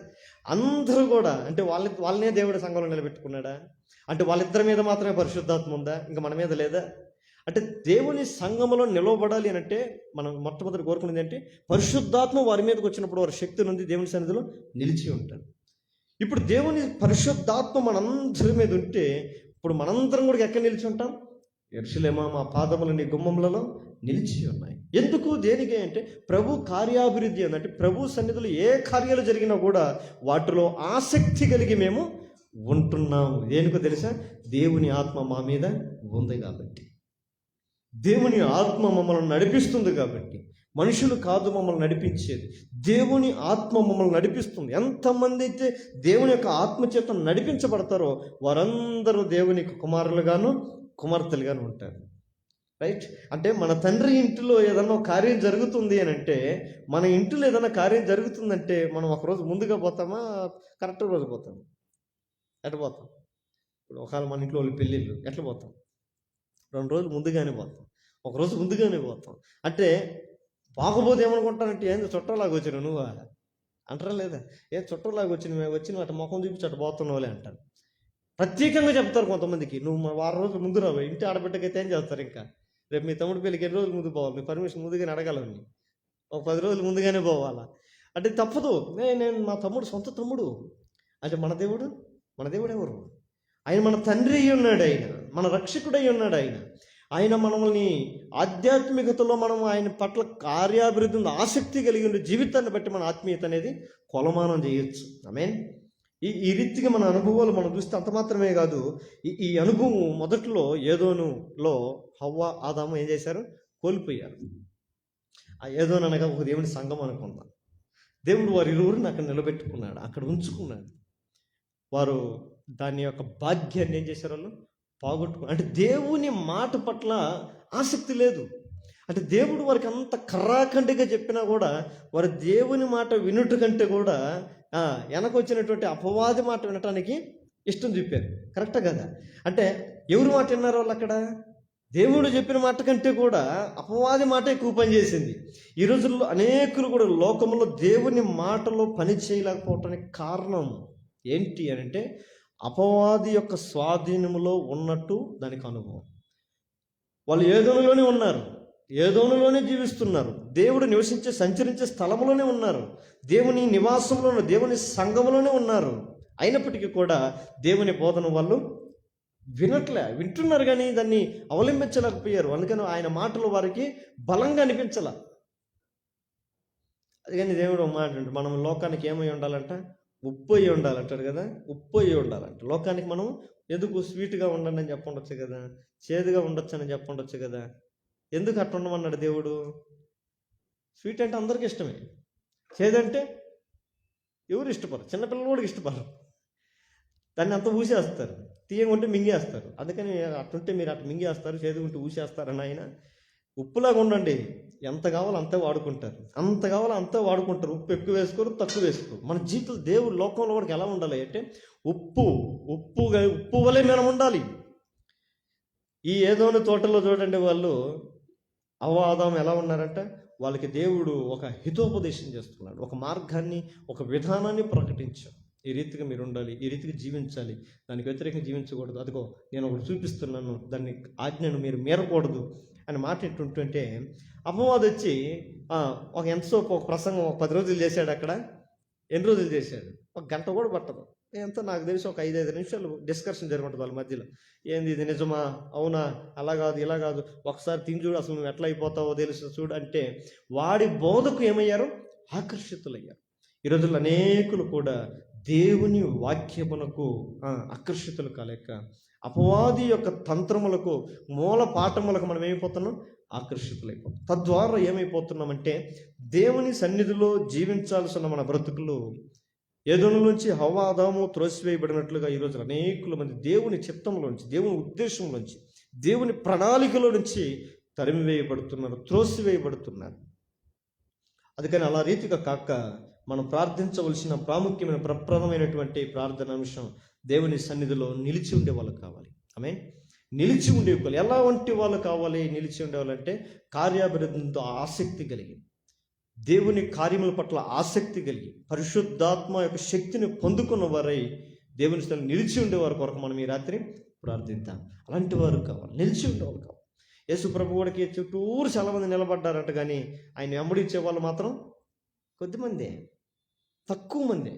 అందరూ కూడా, అంటే వాళ్ళనే దేవుడి సంఘంలో నిలబెట్టుకున్నాడా? అంటే వాళ్ళిద్దరి మీద మాత్రమే పరిశుద్ధాత్మ ఉందా? ఇంకా మన మీద లేదా? అంటే దేవుని సంఘములో నిలవబడాలి అని అంటే మనం మొట్టమొదటి కోరుకునేది అంటే పరిశుద్ధాత్మ వారి మీదకి వచ్చినప్పుడు వారి శక్తి నుండి దేవుని సన్నిధిలో నిలిచి ఉంటాడు. ఇప్పుడు దేవుని పరిశుద్ధాత్మ మనందరి మీద ఉంటే ఇప్పుడు మనందరం కూడా ఎక్కడ నిలిచి ఉంటాం? యెరూషలేమా మా పాదములు నీ గుమ్మములలో నిలిచి ఉన్నాయి. ఎందుకు? దేనికి అంటే ప్రభు కార్యాభివృద్ధి అంటే ప్రభు సన్నిధిలో ఏ కార్యాలు జరిగినా కూడా వాటిలో ఆసక్తి కలిగి మేము ఉంటున్నాము. దేనికో తెలుసా? దేవుని ఆత్మ మా మీద ఉంది కాబట్టి, దేవుని ఆత్మ మమ్మల్ని నడిపిస్తుంది కాబట్టి. మనుషులు కాదు మమ్మల్ని నడిపించేది, దేవుని ఆత్మ మమ్మల్ని నడిపిస్తుంది. ఎంతమంది అయితే దేవుని యొక్క ఆత్మచేత నడిపించబడతారో వారందరూ దేవునికి కుమారులుగాను కుమార్తెలుగాను ఉంటారు. రైట్. అంటే మన తండ్రి ఇంటిలో ఏదన్నా ఒక కార్యం జరుగుతుంది అని అంటే, మన ఇంటిలో ఏదైనా కార్యం జరుగుతుందంటే మనం ఒకరోజు ముందుగా పోతామా, కరెక్ట్ రోజు పోతాం? ఎట్లా పోతాం? ఇప్పుడు ఒకవేళ మన ఇంట్లో వాళ్ళు పెళ్ళిళ్ళు ఎట్లా పోతాం? 2 రోజులు ముందుగానే పోతాం, ఒకరోజు ముందుగానే పోతాం. అంటే పోకపోతే ఏమనుకుంటానంటే, ఏంది చుట్టంలాగా వచ్చిన నువ్వు అంటారా లేదా? చుట్టంలాగా వచ్చిన అటు ముఖం చూపించి అటు పోతున్నావులే అంటారు. ప్రత్యేకంగా చెప్తారు కొంతమందికి, నువ్వు వారం రోజులు ముందు రావు, ఇంటి ఆడబిడ్డకైతే ఏం చేస్తారు, ఇంకా రేపు మీ తమ్ముడు పెళ్ళికి ఎన్ని రోజులు ముందు పోవాలి, మీ పర్మిషన్ ముందుగానే అడగాలని, ఒక 10 రోజులు ముందుగానే పోవాలా? అంటే తప్పదు. నేను మా తమ్ముడు సొంత తమ్ముడు అంటే మన దేవుడు ఎవరు? ఆయన మన తండ్రి అయి ఉన్నాడు, ఆయన మన రక్షకుడై ఉన్నాడు. ఆయన మనల్ని ఆధ్యాత్మికతలో మనం ఆయన పట్ల కార్యాభివృద్ధి ఆసక్తి కలిగి ఉండే జీవితాన్ని బట్టి మన ఆత్మీయత అనేది కొలమానం చేయొచ్చు. ఆమేన్. ఈ రీతిగా మన అనుభవాలు మనం చూస్తే అంత మాత్రమే కాదు, ఈ అనుభవం మొదట్లో ఏదోనులో హవ్వ ఆదాము ఏం చేశారు? కోల్పోయారు. ఆ ఏదోను అనగా ఒక దేవుని సంఘం అనుకుందాం. దేవుడు వారి ఇరువురిని అక్కడ నిలబెట్టుకున్నాడు, అక్కడ ఉంచుకున్నాడు. వారు దాని యొక్క భాగ్యాన్ని ఏం చేశారు? వాళ్ళు పోగొట్టుకున్నారు. అంటే దేవుని మాట పట్ల ఆసక్తి లేదు. అంటే దేవుడు వారికి అంత కర్రాఖండిగా చెప్పినా కూడా వారు దేవుని మాట వినుట కంటే కూడా వెనకొచ్చినటువంటి అపవాది మాట వినటానికి ఇష్టం చూపారు. కరెక్టా కదా? అంటే ఎవరి మాట విన్నారు వాళ్ళు అక్కడ? దేవుడు చెప్పిన మాట కంటే కూడా అపవాది మాట ఎక్కువ పనిచేసింది. ఈ రోజుల్లో అనేకులు కూడా లోకంలో దేవుని మాటలో పని చేయలేకపోవటానికి కారణం ఏంటి అని అంటే, అపవాది యొక్క స్వాధీనంలో ఉన్నట్టు దానికి అనుభవం. వాళ్ళు ఏదోనులోనే ఉన్నారు, ఏదోనులోనే జీవిస్తున్నారు, దేవుడు నివసించే సంచరించే స్థలంలోనే ఉన్నారు, దేవుని నివాసంలో, దేవుని సంఘంలోనే ఉన్నారు. అయినప్పటికీ కూడా దేవుని బోధన వాళ్ళు వింటున్నారు కానీ దాన్ని అవలంబించలేకపోయారు. అందుకని ఆయన మాటలు వారికి బలంగా అనిపించాల. అది కానీ దేవుడు మాట అంటే, మనం లోకానికి ఏమై ఉండాలంట? ఉప్పు అయ్యి ఉండాలంటాడు కదా, ఉప్పు అయ్యి ఉండాలంట. లోకానికి మనం ఎందుకు స్వీట్గా ఉండండి అని చెప్పండొచ్చు కదా, చేదుగా ఉండొచ్చు అని చెప్పండొచ్చు కదా. ఎందుకు అట్లా ఉండమన్నాడు దేవుడు? స్వీట్ అంటే అందరికీ ఇష్టమే, చేదంటే ఎవరు ఇష్టపడరు, చిన్నపిల్లలు కూడా ఇష్టపడరు. దాన్ని అంతా ఊసేస్తారు, తీయకుంటే మింగేస్తారు. అందుకని అట్లుంటే మీరు అట్లా మింగేస్తారు, చేదుకుంటే ఊసేస్తారని ఆయన. ఉప్పులాగా ఉండండి, ఎంత కావాలో అంతే వాడుకుంటారు, అంత కావాలో అంతే వాడుకుంటారు. ఉప్పు ఎక్కువ వేసుకోరు, తక్కువ వేసుకోరు. మన జీవితం దేవుడు లోకంలో కూడా ఎలా ఉండాలి అంటే, ఉప్పు వలె మనం ఉండాలి. ఈ ఏదోని తోటలో చూడండి, వాళ్ళు అవాదం ఎలా ఉన్నారంట? వాళ్ళకి దేవుడు ఒక హితోపదేశం చేస్తున్నాడు, ఒక మార్గాన్ని, ఒక విధానాన్ని ప్రకటించాడు. ఈ రీతిగా మీరు ఉండాలి, ఈ రీతిగా జీవించాలి, దానికి వ్యతిరేకంగా జీవించకూడదు. అదిగో నేను ఒకటి చూపిస్తున్నాను, దాన్ని ఆజ్ఞను మీరు మీరకూడదు అని మాట్లాడుతుంటే, అపవాది వచ్చి ఒక ఒక ప్రసంగం 10 రోజులు చేశాడు. అక్కడ ఎన్ని రోజులు చేశాడు? 1 గంట కూడా పట్టదు. ఎంతో నాకు తెలిసి ఒక 5-5 నిమిషాలు డిస్కషన్ జరుగుతుంది వాళ్ళ మధ్యలో. ఏంది ఇది నిజమా, అవునా, అలా కాదు, ఇలా కాదు, ఒకసారి తిని చూడు, అసలు నువ్వు ఎట్లా అయిపోతావో తెలుసు చూడు అంటే, వాడి బోధకు ఏమయ్యారు? ఆకర్షితులయ్యారు. ఈ రోజుల్లో అనేకులు కూడా దేవుని వాక్యమునకు ఆకర్షితులు కాలేక అపవాది యొక్క తంత్రములకు, మూల పాఠములకు మనం ఏమైపోతున్నాం? ఆకర్షితులైపోతాం. తద్వారా ఏమైపోతున్నామంటే, దేవుని సన్నిధిలో జీవించాల్సిన మన బ్రతుకులు ఏదోనులోంచి హవ్వ ఆదాము త్రోసివేయబడినట్లుగా ఈరోజు అనేకుల మంది దేవుని చిత్తంలోంచి, దేవుని ఉద్దేశంలోంచి, దేవుని ప్రణాళికలో నుంచి తరిమివేయబడుతున్నారు, త్రోసివేయబడుతున్నారు. అందుకని అలా రీతిగా కాక మనం ప్రార్థించవలసిన ప్రాముఖ్యమైన ప్రప్రదమైనటువంటి ప్రార్థన అంశం, దేవుని సన్నిధిలో నిలిచి ఉండే వాళ్ళు కావాలి. ఆమేన్. నిలిచి ఉండేవాళ్ళు ఎలా వంటి వాళ్ళు కావాలి? నిలిచి ఉండేవాళ్ళంటే కార్యాభివృద్ధితో ఆసక్తి కలిగి, దేవుని కార్యముల పట్ల ఆసక్తి కలిగి, పరిశుద్ధాత్మ యొక్క శక్తిని పొందుకున్న వారై దేవుని స్థలం నిలిచి ఉండేవారి కొరకు మనం ఈ రాత్రి ప్రార్థిద్దాం. అలాంటి వారు కావాలి, నిలిచి ఉండేవాళ్ళు కావాలి. యేసు ప్రభు వాడికి చుట్టూరు చాలా మంది నిలబడ్డారంట, కానీ ఆయన వెంబడించే వాళ్ళు మాత్రం కొద్దిమందే, తక్కువ మందే.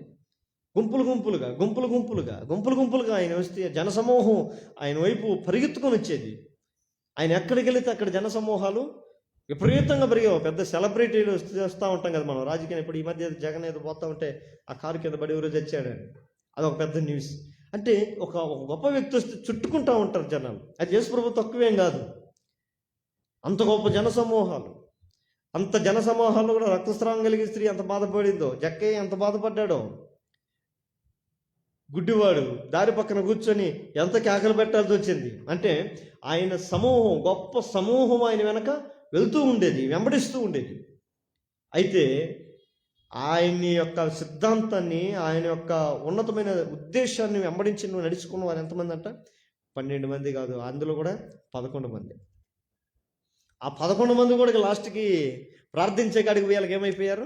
గుంపులు గుంపులుగా ఆయన వస్తే జనసమూహం ఆయన వైపు పరిగెత్తుకొని వచ్చేది. ఆయన ఎక్కడికి వెళితే అక్కడ జనసమూహాలు విపరీతంగా పెరిగావు. పెద్ద సెలబ్రిటీలు వస్తూ ఉంటాం కదా మనం రాజకీయం. ఇప్పుడు ఈ మధ్య జగన్ ఏదో పోతా ఉంటే ఆ కారు కింద పడి ఎవరో చచ్చాడని, అదొక పెద్ద న్యూస్. అంటే ఒక గొప్ప వ్యక్తి వస్తే చుట్టుకుంటూ ఉంటారు జనాలు. అది యేసు ప్రభు తక్కువేం కాదు. అంత గొప్ప జనసమూహాలు, అంత జనసమూహాల్లో కూడా రక్తస్రావం కలిగిన స్త్రీ ఎంత బాధపడిందో, జక్కయ్య ఎంత బాధపడ్డాడో. గుడ్డివాడు దారి పక్కన కూర్చొని ఎంత కేకలు పెట్టాల్సి వచ్చింది. అంటే ఆయన సమూహం, గొప్ప సమూహం ఆయన వెనక వెళ్తూ ఉండేది, వెంబడిస్తూ ఉండేది. అయితే ఆయన యొక్క సిద్ధాంతాన్ని, ఆయన యొక్క ఉన్నతమైన ఉద్దేశాన్ని వెంబడించి నువ్వు నడుచుకున్న వారు ఎంతమంది అంట? 12 మంది కాదు, అందులో కూడా 11 మంది. ఆ 11 మంది కూడా లాస్ట్కి ప్రార్థించే కాడికి వీళ్ళకి ఏమైపోయారు?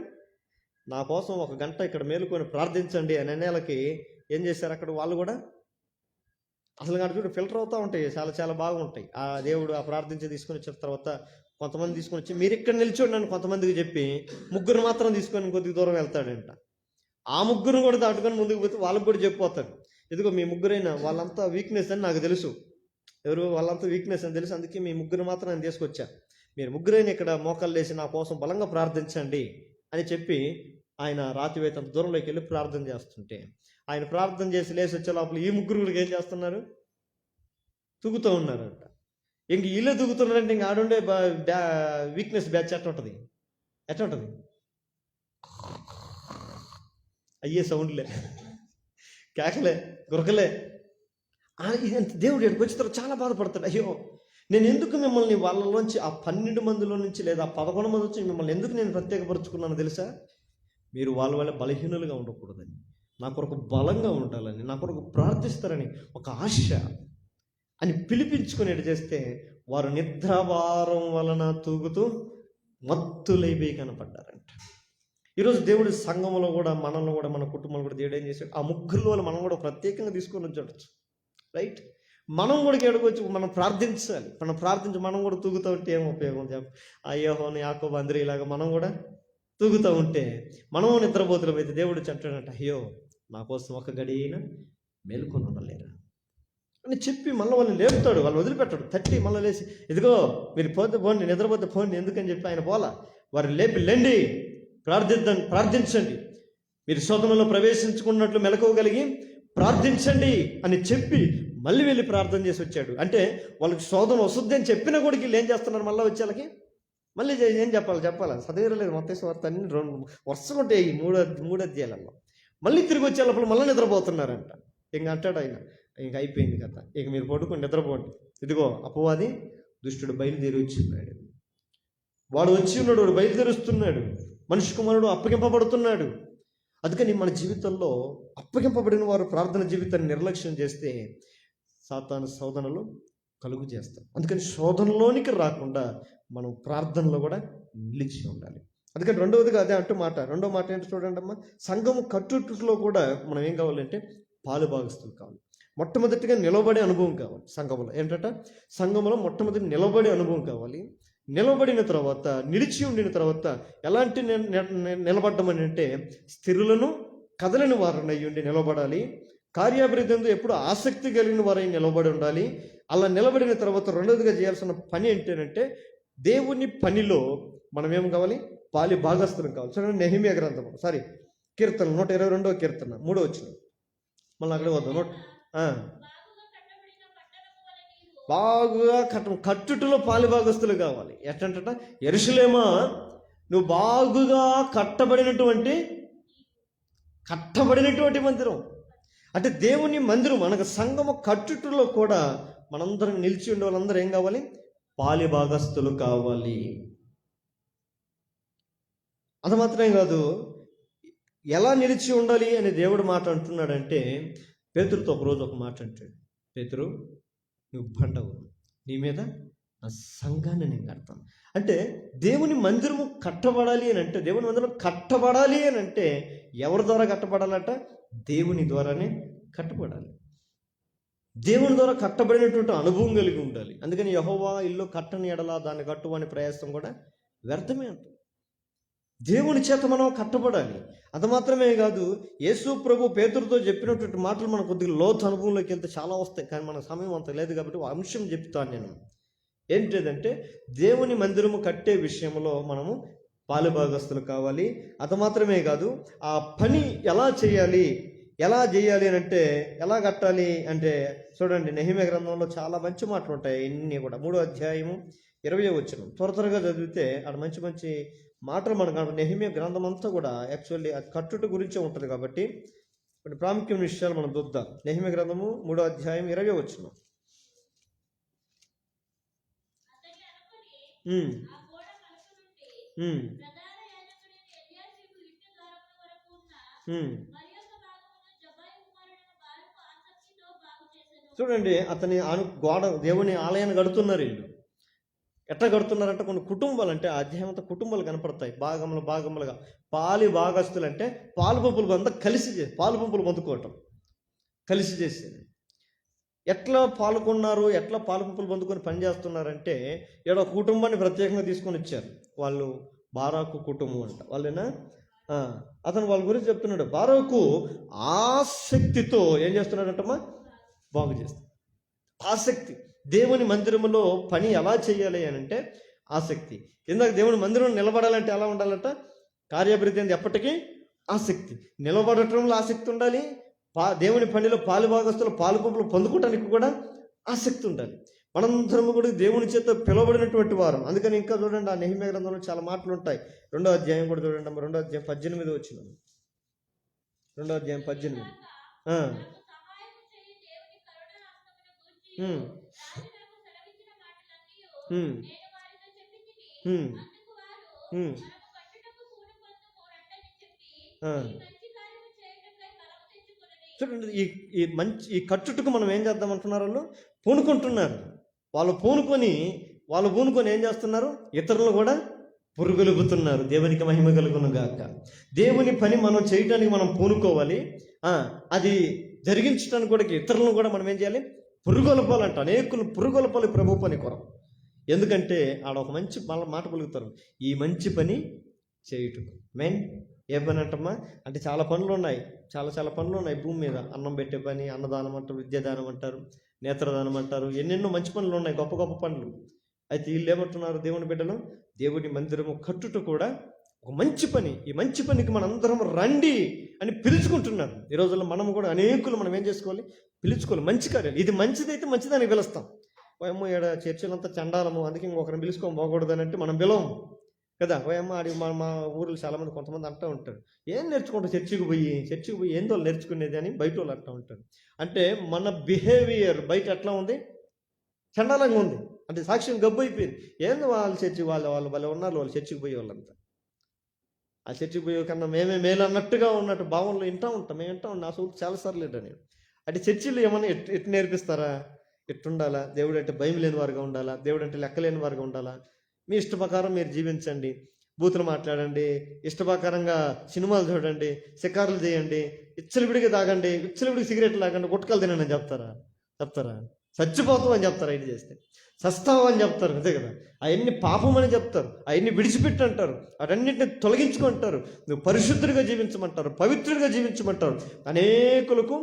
నా కోసం 1 గంట ఇక్కడ మేలుకొని ప్రార్థించండి అని అనేళ్ళకి ఏం చేశారు అక్కడ వాళ్ళు కూడా? అసలు కాదు చూడు, ఫిల్టర్ అవుతూ ఉంటాయి, చాలా చాలా బాగుంటాయి. ఆ దేవుడు ఆ ప్రార్థించి తీసుకొని వచ్చిన తర్వాత కొంతమంది తీసుకొని వచ్చి మీరు ఇక్కడ నిల్చోండి అని కొంతమందికి చెప్పి 3 మాత్రం తీసుకొని కొద్దిగా దూరం వెళ్తాడంట. ఆ 3 కూడా దాటుకొని ముందుకు పోతే వాళ్ళకి కూడా చెప్పిపోతాడు, ఇదిగో మీ 3 వాళ్ళంతా వీక్నెస్ అని నాకు తెలుసు, ఎవరు వాళ్ళంతా వీక్నెస్ అని తెలుసు, అందుకే మీ 3 మాత్రం నేను తీసుకొచ్చా, మీరు 3 ఇక్కడ మోకాళ్ళు వేసి నా కోసం బలంగా ప్రార్థించండి అని చెప్పి ఆయన రాత్రి వేతంత దూరంలోకి వెళ్ళి ప్రార్థన చేస్తుంటే, ఆయన ప్రార్థన చేసి లేచి వచ్చే లోపల ఈ 3 కూడా ఏం చేస్తున్నారు? తూగుతూ ఉన్నారంట. ఇంక వీళ్ళే తూగుతున్నారంటే ఇంక ఆడుండే వీక్నెస్ బ్యాచ్ ఎట్లా ఉంటుంది? అయ్యే సౌండ్లే, కేకలే, గురకలే. ఇదంత దేవుడు ఎక్కడికి వచ్చిన తర్వాత చాలా బాధపడతాడు. అయ్యో నేను ఎందుకు మిమ్మల్ని వాళ్ళలోంచి, ఆ 12 మందిలో నుంచి లేదా 11 మంది వచ్చి మిమ్మల్ని ఎందుకు నేను ప్రత్యేకపరుచుకున్నాను తెలుసా? మీరు వాళ్ళ వల్ల బలహీనులుగా ఉండకూడదని, నా కొరకు బలంగా ఉండాలని, నా కొరకు ప్రార్థిస్తారని ఒక ఆశ అని పిలిపించుకునేది చేస్తే వారు నిద్రాభారం వలన తూగుతూ మత్తులైపోయి కనపడ్డారంట. ఈరోజు దేవుడి సంఘంలో కూడా, మనల్ని కూడా, మన కుటుంబంలో కూడా దేవుడు ఏం చేశాడు? ఆ 3 వల్ల మనం కూడా ప్రత్యేకంగా తీసుకొని వచ్చాడు. రైట్? మనం కూడా ఎడకొచ్చి మనం ప్రార్థించాలి. మనం కూడా తూగుతూ ఉంటే ఏం ఉపయోగం చెప్ప? అయ్యోహోని యాకోబు అందరూ ఇలాగా మనం కూడా తూగుతూ ఉంటే మనము నిద్రపోతులం అయితే దేవుడు చెప్తాడంట, అయ్యో నా కోసం 1 గడియైనా మేలుకొని ఉండలేరా అని చెప్పి మళ్ళీ వాళ్ళని లేపుతాడు. వాళ్ళు వదిలిపెట్టాడు, తట్టి మళ్ళీ లేచి ఇదిగో మీరు పోండి, నిద్రపోతే పోండి ఎందుకని చెప్పి ఆయన పోలా. వారు లేపి లేండి, ప్రార్థించండి, మీరు శోధనలో ప్రవేశించుకున్నట్లు మెలకువగలిగి ప్రార్థించండి అని చెప్పి మళ్ళీ వెళ్ళి ప్రార్థన చేసి వచ్చాడు. అంటే వాళ్ళకి శోధన వస్తుంది అని చెప్పిన కూడా వీళ్ళు ఏం చేస్తున్నారు? మళ్ళీ వచ్చే వాళ్ళకి మళ్ళీ ఏం చెప్పాలి? చదివేరలేదు. మత్తయి వార్త అన్ని 2 వరుసగా ఉంటాయి ఈ 3 అధ్యాయాలలో. మళ్ళీ తిరిగి వచ్చే లోపల మళ్ళీ నిద్రపోతున్నారంట. ఇంక అంటాడు ఆయన, ఇంక అయిపోయింది కదా, ఇక మీరు పడుకొని నిద్రపోండి, ఇదిగో అపవాది దుష్టుడు బయలుదేరి వచ్చిన్నాడు, వాడు వచ్చి ఉన్నాడు, వాడు బయలుదేరుస్తున్నాడు, మనిషి కుమారుడు అప్పగింపబడుతున్నాడు. అందుకని మన జీవితంలో అప్పగింపబడిన వారు ప్రార్థన జీవితాన్ని నిర్లక్ష్యం చేస్తే సాతాను శోధనలు కలుగు చేస్తాం. అందుకని శోధనలోనికి రాకుండా మనం ప్రార్థనలో కూడా నిలిచి ఉండాలి. అందుకని రెండవదిగా అదే అంటూ రెండో మాట ఏంటో చూడండి అమ్మా, సంఘము కట్టుట్లో కూడా మనం ఏం కావాలంటే పాలు భాగస్తులు కావాలి. మొట్టమొదటిగా నిలబడే అనుభవం కావాలి. సంఘంలో ఏంటంట? సంఘంలో మొట్టమొదటి నిలబడే అనుభవం కావాలి. నిలబడిన తర్వాత, నిలిచి ఉండిన తర్వాత ఎలాంటి నిలబడ్డం అని అంటే, స్థిరులను కదలని వారిని అయ్యుండి నిలబడాలి. కార్యాభివృద్ధి ఎప్పుడు ఆసక్తి కలిగిన వారై నిలబడి ఉండాలి. అలా నిలబడిన తర్వాత రెండవదిగా చేయాల్సిన పని ఏంటంటే, దేవుని పనిలో మనం ఏం కావాలి? పాలి భాగస్థులం కావాలి. చూడండి నెహెమ్యా గ్రంథం, కీర్తన 122వ కీర్తన 3వ వచనం. మళ్ళీ అక్కడే వద్దాం. బాగా కట్టుటలో పాలి భాగస్తులు కావాలి. ఎట్టంట? యెరూషలేమా నువ్వు బాగుగా కట్టబడినటువంటి మందిరం. అంటే దేవుని మందిరం, మనకు సంఘము కట్టుటలో కూడా మనందరం నిలిచి ఉండే వాళ్ళందరూ ఏం కావాలి? పాలి భాగస్తులు కావాలి. అది మాత్రమే కాదు, ఎలా నిలిచి ఉండాలి అని దేవుడు మాట అంటున్నాడంటే, పేతురుతో ఒకరోజు ఒక మాట అంటాడు, పేతురు నువ్వు బండవు, నీ మీద నా సంఘాన్ని నేను కడతాను. అంటే దేవుని మందిరము కట్టబడాలి అని అంటే, దేవుని మందిరం కట్టబడాలి అని అంటే ఎవరి ద్వారా కట్టబడాలట? దేవుని ద్వారానే కట్టబడాలి. దేవుని ద్వారా కట్టబడినటువంటి అనుభవం కలిగి ఉండాలి. అందుకని యెహోవా ఇల్లు కట్టని ఎడలా దాన్ని కట్టువని ప్రయాసం కూడా వ్యర్థమే అంటారు. దేవుని చేత మనం కట్టబడాలి. అది మాత్రమే కాదు, యేసు ప్రభు పేతురుతో చెప్పినటువంటి మాటలు మన కొద్దిగా లోతు అనుభవంలోకి వెళ్తే చాలా వస్తాయి, కానీ మన సమయం అంత లేదు కాబట్టి అంశం చెప్తాను నేను. ఏంటిదంటే, దేవుని మందిరము కట్టే విషయంలో మనము పాలుభాగస్తులు కావాలి. అది మాత్రమే కాదు, ఆ పని ఎలా చేయాలి అని అంటే, ఎలా కట్టాలి అంటే చూడండి, నెహెమ్యా గ్రంథంలో చాలా మంచి మాటలు ఉంటాయి. ఇన్ని కూడా 3వ అధ్యాయము 20వ వచనం త్వరగా చదివితే అక్కడ మంచి మంచి మాటలు మనకు. నెహెమ్యా గ్రంథం అంతా కూడా యాక్చువల్లీ కట్టుట గురించే ఉంటుంది కాబట్టి కొన్ని ప్రాముఖ్యమైన విషయాలు మనం చూద్దాం. నెహెమ్యా గ్రంథము 3వ అధ్యాయం 20వ వచనం. అతని అనుకుని ఉమ్, ఆ గోడ మలుపు నుండి ఉమ్, ప్రధాన యాజకుడైన ఎల్యాషీబు ఇంటి ద్వారముల వరకు ఉన్న ఉమ్. మరి యొక్క భాగమును జబ్బాయి కుమారుడైన బారుకు ఆసక్తితో బాగు చేసెను. చూడండి, అతని గోడ దేవుని ఆలయాన్ని కడుతున్నారు వీళ్ళు. ఎట్లా కడుతున్నారంటే కొన్ని కుటుంబాలు, అంటే ఆ అధ్యాయం అంతా కుటుంబాలు కనపడతాయి, భాగములుగా. పాలి భాగస్తులు అంటే పాలు పంపులు అంతా కలిసి పాలు పంపులు పొందుకోవటం, కలిసి చేసేది. ఎట్లా పాల్గొన్నారు, ఎట్లా పాలు పంపులు పొందుకొని పనిచేస్తున్నారంటే ఇక్కడ ఒక కుటుంబాన్ని ప్రత్యేకంగా తీసుకొని వచ్చారు. వాళ్ళు బారాకు కుటుంబం అంట వాళ్ళేనా. అతను వాళ్ళ గురించి చెప్తున్నాడు. బారాకు ఆసక్తితో ఏం చేస్తున్నాడంటమ్మా, బాగు చేస్తాడు. ఆసక్తి. దేవుని మందిరంలో పని ఎలా చేయాలి అని అంటే ఆసక్తి. ఇందాక దేవుని మందిరంలో నిలబడాలంటే ఎలా ఉండాలంట, కార్యాభివృద్ధి అనేది ఎప్పటికీ ఆసక్తి. నిలబడటంలో ఆసక్తి ఉండాలి, దేవుని పనిలో పాలుభాగస్తులు పాలుపంపులు పొందుకోవడానికి కూడా ఆసక్తి ఉండాలి. మనందరము కూడా దేవుని చేత పిలువబడినటువంటి వారం. అందుకని ఇంకా చూడండి, ఆ నెహెమ్యా గ్రంథంలో చాలా మాటలు ఉంటాయి. 2వ అధ్యాయం కూడా చూడండి, 2వ అధ్యాయం 18 వచ్చిన 2వ అధ్యాయం 18. నాకు సహాయము చేయి దేవుని కరుణ హస్తమును గూర్చి ఉమ్, రాజు నాకు సెలవిచ్చిన మాటలన్నీయు ఉమ్, నేను వారితో చెప్పితిని. ఉమ్, అందుకు వారు ఉమ్, మనము కట్టుటకు పూనుకొందుము రండని చెప్పి ఆ. ఈ మంచి కార్యము చేయుటకై బలము తెచ్చుకొనిరి. చూడండి, ఈ కట్టుటకు మనం ఏం చేద్దామంటున్నారు, వాళ్ళు పూనుకుంటున్నారు. వాళ్ళు పూనుకొని ఏం చేస్తున్నారు, ఇతరులను కూడా పురుగొలుపుతున్నారు. దేవునికి మహిమ కలుగును గాక. దేవుని పని మనం చేయడానికి మనం పూనుకోవాలి. అది జరిగించడానికి కూడా ఇతరులను కూడా మనం ఏం చేయాలి, పురుగొలపాలంట. అనేకులు పురుగొలపాలి ప్రభు పని కొరకు. ఎందుకంటే ఆడ ఒక మంచి మాట పలుకుతారు, ఈ మంచి పని చేయుటకు. ఏ పని అంటమ్మా అంటే చాలా పనులు ఉన్నాయి, చాలా పనులు ఉన్నాయి భూమి మీద. అన్నం పెట్టే పని, అన్నదానం అంటారు, విద్యాదానం అంటారు, నేత్రదానం అంటారు, ఎన్నెన్నో మంచి పనులు ఉన్నాయి, గొప్ప పనులు. అయితే వీళ్ళు ఏమంటున్నారు, దేవుని బిడ్డలు, దేవుని మందిరము కట్టుట కూడా ఒక మంచి పని. ఈ మంచి పనికి మనందరం రండి అని పిలుచుకుంటున్నారు. ఈ రోజుల్లో మనము కూడా అనేకులు మనం ఏం చేసుకోవాలి, పిలుచుకోవాలి. మంచి కార్యాలు, ఇది మంచిదైతే మంచిదని పిలుస్తాం. ఓయమ్మ ఈడ చర్చలంతా చండాలము, అందుకే ఇంకొకరిని పిలుచుకోం పోకూడదని అంటే మనం పిలవము కదా. ఓయమ్మ ఆడి మా ఊర్లో చాలామంది కొంతమంది అంటూ ఉంటారు, ఏం నేర్చుకుంటారు చర్చికి పోయి ఏందో నేర్చుకునేది అని బయట వాళ్ళు అంటూ ఉంటారు. అంటే మన బిహేవియర్ బయట ఎట్లా ఉంది, చండాలంగా ఉంది. అంటే సాక్ష్యం గబ్బు అయిపోయింది. ఏంది వాళ్ళ చర్చి వాళ్ళు భలే ఉన్నారు, వాళ్ళు చర్చికి పోయే వాళ్ళంతా. ఆ చర్చికి పోయే కన్నా మేమే మేలు అన్నట్టుగా ఉన్నట్టు భావనలో వింటూ ఉంటాం. మేము వింటూ ఉంటాం. నా సూట్ చాలాసార్లు లేట నేను. అంటే చర్చిలో ఏమన్నా ఎట్టు నేర్పిస్తారా, ఎట్టుండాలా, దేవుడు అంటే భయం లేని వారుగా ఉండాలా, దేవుడు అంటే లెక్కలేని వారుగా ఉండాలా, మీ ఇష్ట ప్రకారం మీరు జీవించండి, బూతులు మాట్లాడండి, ఇష్టప్రకారంగా సినిమాలు చూడండి, షికారులు చేయండి, విచ్చలవిడిగా తాగండి, విచ్చలవిడికి సిగరెట్లు తాగండి, గుట్కాలు తినండి అని చెప్తారా? చచ్చిపోతాం అని చెప్తారు. ఇది చేస్తే సస్తావు అని చెప్తారు, అంతే కదా. అవన్నీ పాపం అని చెప్తారు, అవన్నీ విడిచిపెట్టి అంటారు, వాటన్నిటిని తొలగించుకుంటారు. నువ్వు పరిశుద్ధుడిగా జీవించమంటారు, పవిత్రుడిగా జీవించమంటారు, అనేకులకు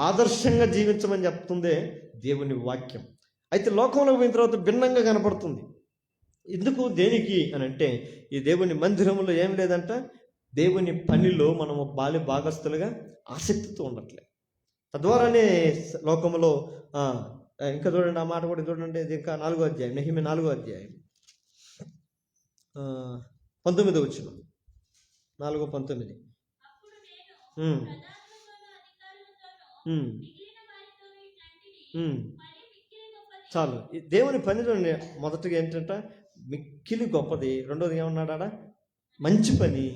ఆదర్శంగా జీవించమని చెప్తుందే దేవుని వాక్యం. అయితే లోకంలోకి పోయిన తర్వాత భిన్నంగా కనపడుతుంది. ఎందుకు, దేనికి అని అంటే, ఈ దేవుని మందిరంలో ఏం లేదంట, దేవుని పనిలో మనము భాగస్తులుగా ఆసక్తితో ఉండట్లే. తద్వారానే లోకంలో ఇంకా చూడండి, ఆ మాట కూడా చూడండి. ఇది ఇంకా 4వ అధ్యాయం, నెహెమ్యా 4వ అధ్యాయం 19 వచ్చిన 4:19. అప్పుడు నేను ప్రధానులతోనూ అధికారులతోనూ మిగిలిన వారితోనూ ఇట్లాంటిని పని మిక్కిలి గొప్పది. చాలు. ఈ దేవుని పనిలో మొదటిగా ఏంటంటే మిక్కిలి గొప్పది. రెండోది ఏమన్నాడా, మంచి పని.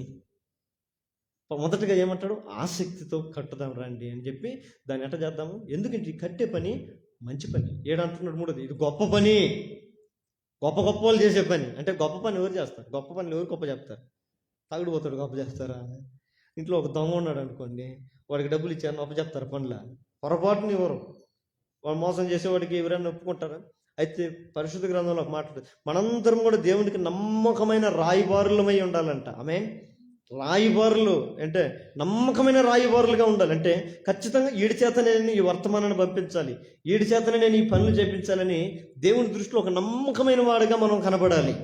మొదటగా ఏమంటాడు, ఆసక్తితో కట్టుదాం రండి అని చెప్పి దాన్ని ఎట్ట చేద్దాము, ఎందుకంటే ఈ కట్టే పని మంచి పని. ఏడంటున్నాడు మూడోది, ఇది గొప్ప పని, గొప్ప వాళ్ళు చేసే పని. అంటే గొప్ప పని ఎవరు చేస్తారు, గొప్ప పని ఎవరు గొప్ప చెప్తారు? తాగుడు పోతాడు గొప్ప చేస్తారా? ఇంట్లో ఒక దొంగ ఉన్నాడు అనుకోండి, వాడికి డబ్బులు ఇచ్చారని గొప్ప చెప్తారు పనుల? పొరపాటుని ఎవరు వాడు మోసం చేసేవాడికి ఎవరైనా ఒప్పుకుంటారా? అయితే పరిశుద్ధ గ్రంథంలో ఒక మాట ఉంటుంది, మనందరం కూడా దేవునికి నమ్మకమైన రాయిబారులమై ఉండాలంట. రాయిబారులు అంటే నమ్మకమైన రాయిబారులుగా ఉండాలి. అంటే ఖచ్చితంగా ఈడి చేతనే నేను ఈ వర్తమానాన్ని పంపించాలి, ఈడి చేతనే నేను ఈ పనులు చేపించాలని దేవుని దృష్టిలో ఒక నమ్మకమైన వాడిగా మనం కనబడాలి.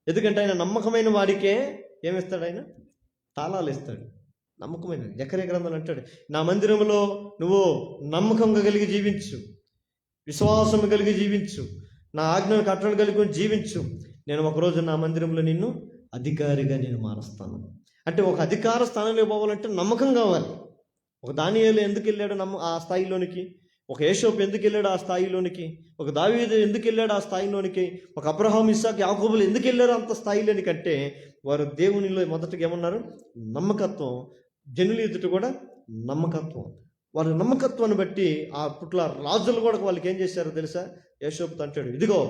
ఎందుకంటే ఆయన నమ్మకమైన వాడికే ఏమిస్తాడు, ఆయన తాళాలు ఇస్తాడు. నమ్మకమైన జకర్యా గ్రంథంలో అంటాడు, నా మందిరంలో నువ్వు నమ్మకంగా కలిగి జీవించు, విశ్వాసం కలిగి జీవించు, నా ఆజ్ఞను కట్టడం కలిగి జీవించు, నేను ఒకరోజు నా మందిరంలో నిన్ను అధికారిగా నేను మారుస్తాను. అంటే ఒక అధికార స్థానంలో పోవాలంటే నమ్మకం కావాలి. ఒక దానియేలు ఎందుకు వెళ్ళాడు ఆ స్థాయిలోనికి? ఒక యోసేపు ఎందుకు వెళ్ళాడు ఆ స్థాయిలోనికి? ఒక దావీదు ఎందుకు వెళ్ళాడు ఆ స్థాయిలోనికి? ఒక అబ్రహాం, ఇస్సాకు, యాకోబులు ఎందుకు వెళ్ళారు అంత స్థాయిలోనికి అంటే వారు దేవునిలో మొదటగా ఏమన్నారు? నమ్మకత్వం. జనుల ఎదుట కూడా నమ్మకత్వం. వారి నమ్మకత్వాన్ని బట్టి ఆ పుట్ల రాజులు కూడా వాళ్ళకి ఏం చేశారో తెలుసా? యోసేపుతో అంటాడు, ఇదిగో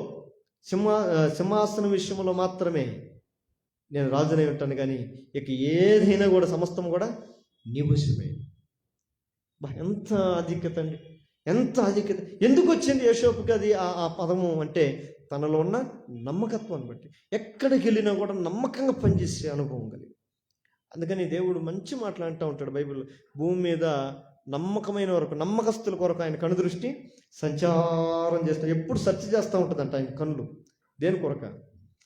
సింహాసనం విషయంలో మాత్రమే నేను రాజునై ఉంటాను, కానీ ఇక ఏదైనా కూడా సమస్తం కూడా నీ వశమే. ఎంత అధిక్యత అండి, ఎంత అధిక్యత! ఎందుకు వచ్చింది యోసేపుకి అది ఆ పదము అంటే తనలో ఉన్న నమ్మకత్వాన్ని బట్టి. ఎక్కడికి వెళ్ళినా కూడా నమ్మకంగా పనిచేసే అనుభవం కలిగి. అందుకని దేవుడు మంచి మాటలు అంటూ ఉంటాడు బైబిల్లో. భూమి మీద నమ్మకమైన వరకు, నమ్మకస్తుల కొరకు ఆయన కనుదృష్టి సంచారం చేస్తాడు. ఎప్పుడు సెర్చ్ చేస్తూ ఉంటుందంట ఆయన కళ్ళు. దేని కొరక?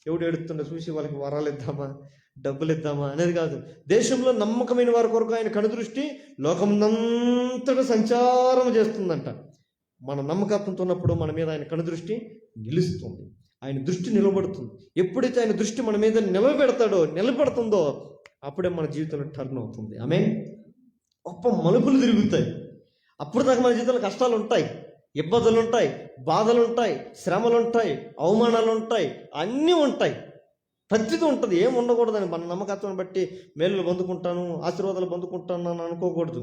ఎవడు ఏడుతుండో చూసి వాళ్ళకి వరాలు ఇద్దామా, డబ్బులు ఇద్దామా అనేది కాదు. దేశంలో నమ్మకమైన వారి కొరకు ఆయన కనుదృష్టి లోకమంతటా సంచారం చేస్తుందంట. మన నమ్మకత్వంతో ఉన్నప్పుడు మన మీద ఆయన కనుదృష్టి నిలుస్తుంది, ఆయన దృష్టి నిలబడుతుంది. ఎప్పుడైతే ఆయన దృష్టి మన మీద నిలబడుతుందో అప్పుడే మన జీవితంలో టర్న్ అవుతుంది. ఆమేన్. గొప్ప మలుపులు తిరుగుతాయి. అప్పుడు దాకా మన జీవితంలో కష్టాలు ఉంటాయి, ఇబ్బందులు ఉంటాయి, బాధలు ఉంటాయి, శ్రమలు ఉంటాయి, అవమానాలు ఉంటాయి, అన్నీ ఉంటాయి. ప్రతిదీ ఉంటుంది. ఏం ఉండకూడదని మన నమ్మకత్వాన్ని బట్టి మేలులు పొందుకుంటాను, ఆశీర్వాదాలు పొందుకుంటాను అని అనుకోకూడదు.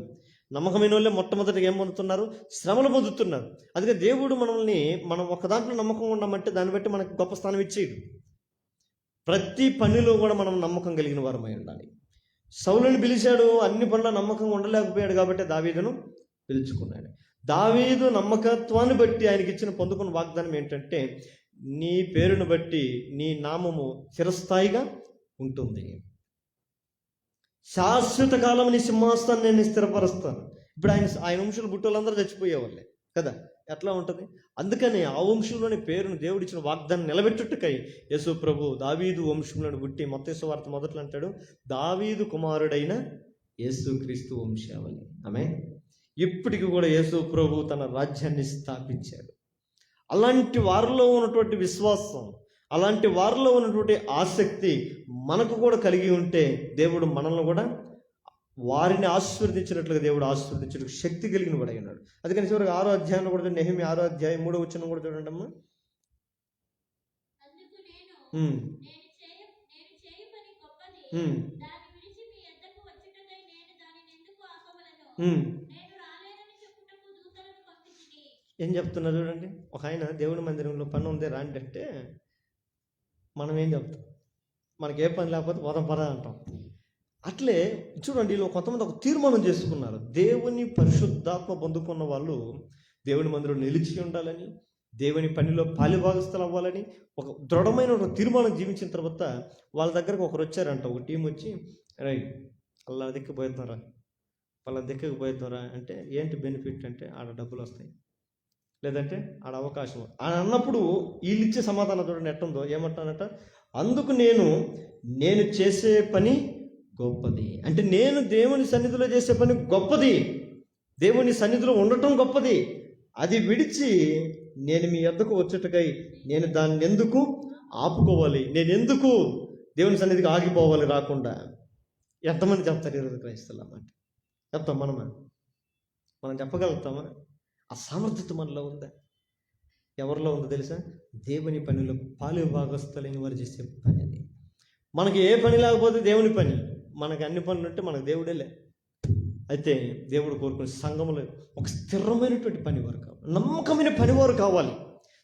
నమ్మకమైన వాళ్ళే మొట్టమొదటిగా ఏం పొందుతున్నారు? శ్రమలు పొందుతున్నారు. అందుకే దేవుడు మనం ఒక దాంట్లో నమ్మకం ఉన్నామంటే దాన్ని బట్టి మనకు గొప్ప స్థానం ఇచ్చేయడు. ప్రతి పనిలో కూడా మనం నమ్మకం కలిగిన వారమై ఉండాలి. సౌలుని పిలిచాడు, అన్ని పనుల నమ్మకంగా ఉండలేకపోయాడు కాబట్టి దావీదును పిలుచుకున్నాడు. దావీదు నమ్మకత్వాన్ని బట్టి ఆయనకి ఇచ్చిన పొందుకున్న వాగ్దానం ఏంటంటే, నీ పేరును బట్టి నీ నామము చిరస్థాయిగా ఉంటుంది, శాశ్వత కాలం నీ సింహాసనాన్ని నేను స్థిరపరుస్తాను. ఇప్పుడు ఆయన వంశులు బుట్టోళ్ళందరూ చచ్చిపోయేవాళ్ళే కదా, ఎట్లా ఉంటుంది? అందుకని ఆ వంశంలోని పేరును దేవుడిచ్చిన వాగ్దానం నిలబెట్టుటకై యేసు ప్రభు దావీదు వంశంలోని పుట్టి మత్తయి సువార్త మొదట్లో అంటాడు, దావీదు కుమారుడైన యేసుక్రీస్తు వంశావళి. ఆమేన్. ఇప్పటికి కూడా యేసు ప్రభు తన రాజ్యాన్ని స్థాపించాడు. అలాంటి వారిలో ఉన్నటువంటి విశ్వాసం, అలాంటి వారిలో ఉన్నటువంటి ఆసక్తి మనకు కూడా కలిగి ఉంటే దేవుడు మనల్ని కూడా వారిని ఆశీర్వదించినట్లుగా దేవుడు ఆశీర్వదించడానికి శక్తి కలిగిన వాడు అయినాడు. అందుకని చివరికి 6వ అధ్యాయంలో కూడా నెహెమ్యా 6వ అధ్యాయం 3వ వచనం కూడా చూడండి అమ్మా. ఏం చెప్తున్నా చూడండి. ఒక ఆయన దేవుని మందిరంలో పని ఉంది రాండి అంటే మనం ఏం చెప్తాం? మనకి ఏ పని లేకపోతే పోదాం పదా అంటాం. అట్లే చూడండి, వీళ్ళు కొంతమంది ఒక తీర్మానం చేసుకున్నారు. దేవుని పరిశుద్ధాత్మ పొందుకున్న వాళ్ళు దేవుని మందిరంలో నిలిచి ఉండాలని, దేవుని పనిలో పాలిభాగస్తులు అవ్వాలని ఒక దృఢమైన ఒక తీర్మానం జీవించిన తర్వాత వాళ్ళ దగ్గరకు ఒకరు వచ్చారంట. ఒక టీం వచ్చి, రై అలా దిక్కుపోతున్నారా, వాళ్ళ దిక్కకు పోతున్నారా అంటే ఏంటి బెనిఫిట్ అంటే ఆడ డబ్బులు వస్తాయి, లేదంటే ఆడ అవకాశం అని అన్నప్పుడు వీళ్ళు ఇచ్చే సమాధానం చూడండి ఎట్టుందో. ఏమంటానంట, అందుకు నేను చేసే పని గొప్పది. అంటే నేను దేవుని సన్నిధిలో చేసే పని గొప్పది, దేవుని సన్నిధిలో ఉండటం గొప్పది. అది విడిచి నేను మీ వద్దకు వచ్చేటకై నేను దాన్ని ఎందుకు ఆపుకోవాలి, నేను ఎందుకు దేవుని సన్నిధికి ఆగిపోవాలి రాకుండా? ఎంతమంది చెప్తారు ఈరోజు క్రైస్తవులు అన్నమాట? చెప్తాం మనం చెప్పగలుగుతామా? ఆ సామర్థ్యత మనలో ఉందా? ఎవరిలో ఉందో తెలుసా? దేవుని పనిలో పాలుభాగస్తులైన వారు చేసే పని అది. మనకి ఏ పని లేకపోతే దేవుని పని, మనకి అన్ని పనులు ఉంటే మనకు దేవుడేలే. అయితే దేవుడు కోరుకునే సంఘంలో ఒక స్థిరమైనటువంటి పనివారు కావాలి, నమ్మకమైన పనివారు కావాలి.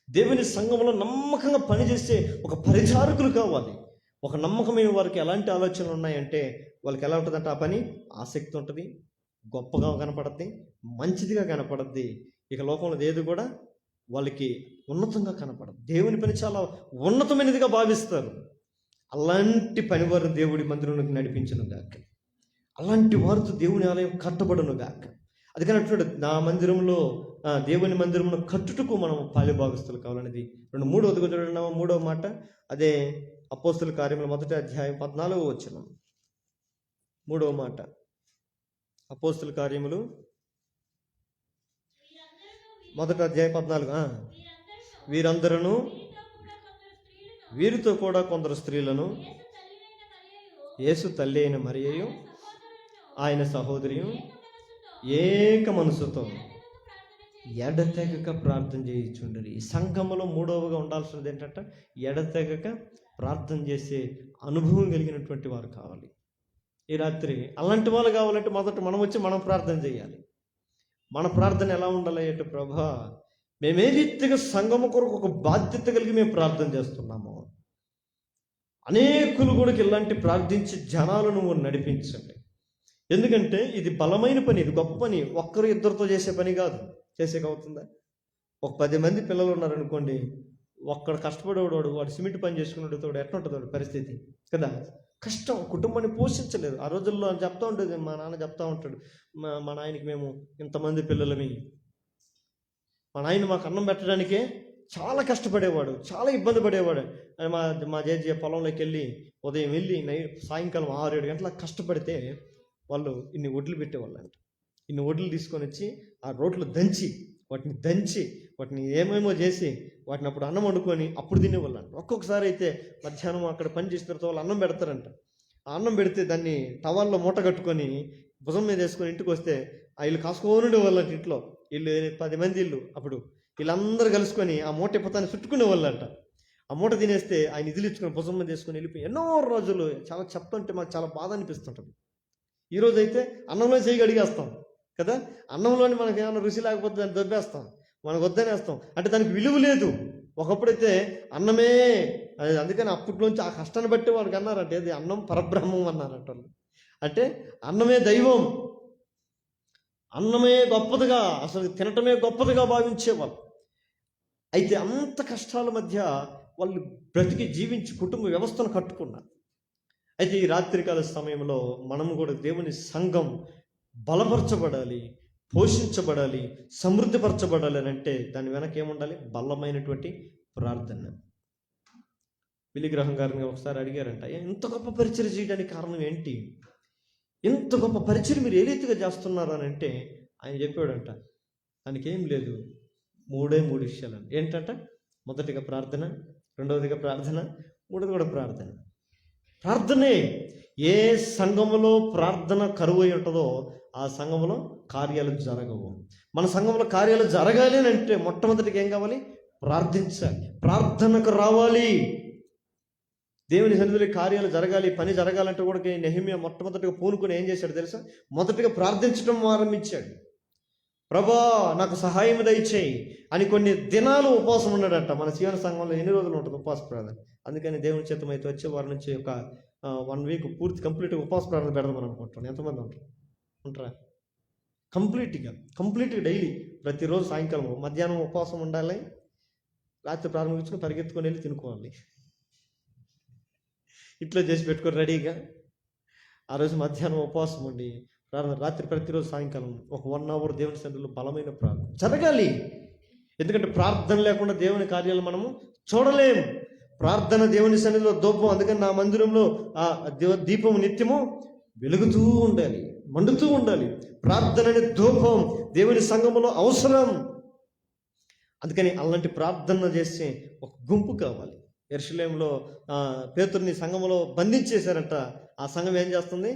దేవుని సంఘంలో నమ్మకంగా పనిచేసే ఒక పరిచారకులు కావాలి. ఒక నమ్మకమైన వారికి ఎలాంటి ఆలోచనలు ఉన్నాయంటే వాళ్ళకి ఎలా ఉంటుందంటే ఆ పని ఆసక్తి ఉంటుంది, గొప్పగా కనపడద్ది, మంచిదిగా కనపడద్ది. ఇక లోకంలో ఏది కూడా వాళ్ళకి ఉన్నతంగా కనపడదు. దేవుని పని చాలా ఉన్నతమైనదిగా భావిస్తారు. అలాంటి పనివారు దేవుడి మందిరంలోకి నడిపించను గాక, అలాంటి వారితో దేవుని ఆలయం కట్టబడును గాక. అందుకని అంటున్నాడు, నా మందిరంలో దేవుని మందిరంలో కట్టుటకు మనం పాలిభాగస్తులు కావాలనేది. 3వ చూడండి, 3వ మాట అదే అపోస్తుల కార్యములు 1వ అధ్యాయం 14వ వచనం. 3వ మాట అపోస్తుల కార్యములు 1వ అధ్యాయం 14. వీరందరూ వీరితో కూడా కొందరు స్త్రీలను యేసు తల్లి అయిన మరియయు ఆయన సహోదరియు ఏక మనసుతో ప్రార్థన ఎడతెగక ప్రార్థన చేయించుండరు. ఈ సంఘములో మూడవగా ఉండాల్సినది ఏంటంటే ఎడతెగక ప్రార్థన చేసే అనుభవం కలిగినటువంటి వారు కావాలి. ఈ రాత్రి అలాంటి వాళ్ళు కావాలంటే మొదట మనం వచ్చి మనం ప్రార్థన చేయాలి. మన ప్రార్థన ఎలా ఉండాలి అంటే, ప్రభా మేము ఏ రీతిగా సంఘము కొరకు ఒక బాధ్యత కలిగి మేము ప్రార్థన చేస్తున్నాము, అనేకులు కూడా ఇలాంటి ప్రార్థించి జనాలు నువ్వు నడిపించండి. ఎందుకంటే ఇది బలమైన పని, ఇది గొప్ప పని. ఒక్కరు ఇద్దరితో చేసే పని కాదు. చేసేకవుతుందా? ఒక 10 మంది పిల్లలు ఉన్నారనుకోండి, ఒక్కడు కష్టపడేవాడు, వాడు సిమెంట్ పని చేసుకునేటోడు ఎట్లుంటుంది వాడి పరిస్థితి కదా? కష్టం, కుటుంబాన్ని పోషించలేదు. ఆ రోజుల్లో చెప్తా ఉంటుంది, మా నాన్న చెప్తా ఉంటాడు, మా నాయనకి మేము ఇంతమంది పిల్లలమి, మా నాయన మాకు అన్నం పెట్టడానికే చాలా కష్టపడేవాడు, చాలా ఇబ్బంది పడేవాడు. మా జేజీ పొలంలోకి వెళ్ళి ఉదయం వెళ్ళి సాయంకాలం 6-7 గంటలకు కష్టపడితే వాళ్ళు ఇన్ని వడ్లు పెట్టేవాళ్ళు అంట. ఇన్ని వడ్లు తీసుకొని వచ్చి ఆ రోడ్లు దంచి వాటిని ఏమేమో చేసి వాటిని అప్పుడు అన్నం వండుకొని అప్పుడు తినేవాళ్ళు అంట. ఒక్కొక్కసారి అయితే మధ్యాహ్నం అక్కడ పని చేసిన తర్వాత వాళ్ళు అన్నం పెడతారంట. ఆ అన్నం పెడితే దాన్ని టవాల్లో మూట కట్టుకొని భుజం మీద వేసుకొని ఇంటికి వస్తే ఆ ఇల్లు కాసుకోనుండే వాళ్ళంట. ఇంట్లో ఇల్లు 10 మంది ఇల్లు, అప్పుడు వీళ్ళందరూ కలుసుకొని ఆ మూట ఇప్పతాన్ని చుట్టుకునే వాళ్ళంట. ఆ మూట తినేస్తే ఆయన నిధులు ఇచ్చుకొని భుజం మీద వేసుకొని వెళ్ళిపోయి ఎన్నో రోజులు. చాలా చెప్తుంటే మాకు చాలా బాధ అనిపిస్తుంటుంది. ఈరోజు అయితే అన్నంలో చేయి అడిగేస్తాం కదా, అన్నంలోని మనకి ఏమైనా రుచి లేకపోతే దాన్ని దొబ్బేస్తాం, మనకు వద్దనేస్తాం. అంటే దానికి విలువ లేదు. ఒకప్పుడైతే అన్నమే, అందుకని అప్పట్లోంచి ఆ కష్టాన్ని బట్టి వాళ్ళకి అన్నారంటే అది అన్నం పరబ్రహ్మం అన్నారంట వాళ్ళు. అంటే అన్నమే దైవం, అన్నమే గొప్పదిగా, అసలు తినటమే గొప్పదిగా భావించేవాళ్ళు. అయితే అంత కష్టాల మధ్య వాళ్ళు బ్రతికి జీవించి కుటుంబ వ్యవస్థను కట్టుకున్నారు. అయితే ఈ రాత్రికాల సమయంలో మనము కూడా దేవుని సంఘం బలపరచబడాలి, పోషించబడాలి, సమృద్ధిపరచబడాలి అని అంటే దాని వెనక ఏముండాలి? బలమైనటువంటి ప్రార్థన. విలిగ్రహం గారిని ఒకసారి అడిగారంట, ఇంత గొప్ప పరిచయం చేయడానికి కారణం ఏంటి? ఇంత గొప్ప పరిచయం మీరు ఏ రీతిగా చేస్తున్నారు అని అంటే ఆయన చెప్పాడంట, దానికి ఏం లేదు, 3 విషయాలు. ఏంటంట? మొదటిగా ప్రార్థన, రెండవదిగా ప్రార్థన, మూడవది కూడా ప్రార్థన. ప్రార్థనే. ఏ సంఘములో ప్రార్థన కరువు అయి ఉంటుందో ఆ సంఘంలో కార్యాలు జరగవు. మన సంఘంలో కార్యాలు జరగాలి అని అంటే మొట్టమొదటిగా ఏం కావాలి? ప్రార్థించాలి, ప్రార్థనకు రావాలి. దేవుని సన్నిధిలో కార్యాలు జరగాలి, పని జరగాలంటే కూడా నెహెమ్యా మొట్టమొదటిగా పూనుకొని ఏం చేశాడు తెలుసా? మొదటిగా ప్రార్థించడం ఆరంభించాడు. ప్రభా నాకు సహాయం దయచేయి అని కొన్ని దినాలు ఉపవాసం ఉన్నాడంట. మన జీవన సంఘంలో ఎన్ని రోజులు ఉంటుంది ఉపవాస ప్రార్థన? అందుకని దేవుని చేతం అయితే వచ్చే వారి నుంచి ఒక 1 వీక్ పూర్తి కంప్లీట్గా ఉపవాస ప్రార్థన పెడదామని అనుకుంటున్నాను. ఎంతమంది ఉంటారా? కంప్లీట్గా డైలీ ప్రతిరోజు సాయంకాలం మధ్యాహ్నం ఉపవాసం ఉండాలి, రాత్రి ప్రారంభించుకుని పరిగెత్తుకొని వెళ్ళి తినుకోవాలి. ఇట్లా చేసి పెట్టుకొని రెడీగా ఆ రోజు మధ్యాహ్నం ఉపవాసం ఉండి ప్రార్థన, రాత్రి ప్రతిరోజు సాయంకాలం ఒక 1 అవర్ దేవుని సన్నిధిలో బలమైన ప్రార్థన జరగాలి. ఎందుకంటే ప్రార్థన లేకుండా దేవుని కార్యాలు మనము చూడలేము. ప్రార్థన దేవుని సన్నిధిలో దూపం. అందుకని నా మందిరంలో ఆ దీపం నిత్యము వెలుగుతూ ఉండాలి, మండుతూ ఉండాలి. ప్రార్థన అనే ధూపం దేవుని సంఘములో అవసరం. అందుకని అలాంటి ప్రార్థన చేసే ఒక గుంపు కావాలి. యెరూషలేములో పేతురుని సంఘములో బంధించేశారంట. ఆ సంఘం ఏం చేస్తుంది?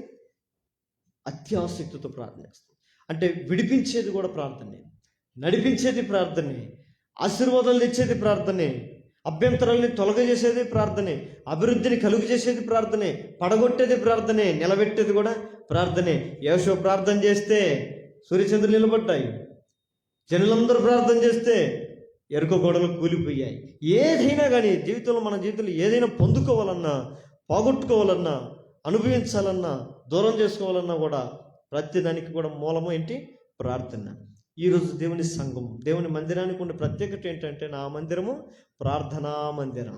అత్యాసక్తితో ప్రార్థన చేస్తుంది. అంటే విడిపించేది కూడా ప్రార్థనే, నడిపించేది ప్రార్థనే, ఆశీర్వాదాలు తెచ్చేది ప్రార్థనే, అభ్యంతరాలని తొలగజేసేది ప్రార్థనే, అభివృద్ధిని కలుగు చేసేది ప్రార్థనే, పడగొట్టేది ప్రార్థనే, నిలబెట్టేది కూడా ప్రార్థనే. యేషో ప్రార్థన చేస్తే సూర్యచంద్రులు నిలబడ్డాయి, జనులందరూ ప్రార్థన చేస్తే ఎరుక గోడలు కూలిపోయాయి. ఏదైనా కానీ జీవితంలో, మన జీవితంలో ఏదైనా పొందుకోవాలన్నా, పోగొట్టుకోవాలన్నా, అనుభవించాలన్నా, దూరం చేసుకోవాలన్నా కూడా ప్రతి దానికి కూడా మూలము ఏంటి? ప్రార్థన. ఈరోజు దేవుని సంఘం, దేవుని మందిరానికి ఉండే ప్రత్యేకత ఏంటంటే, నా మందిరము ప్రార్థనా మందిరం.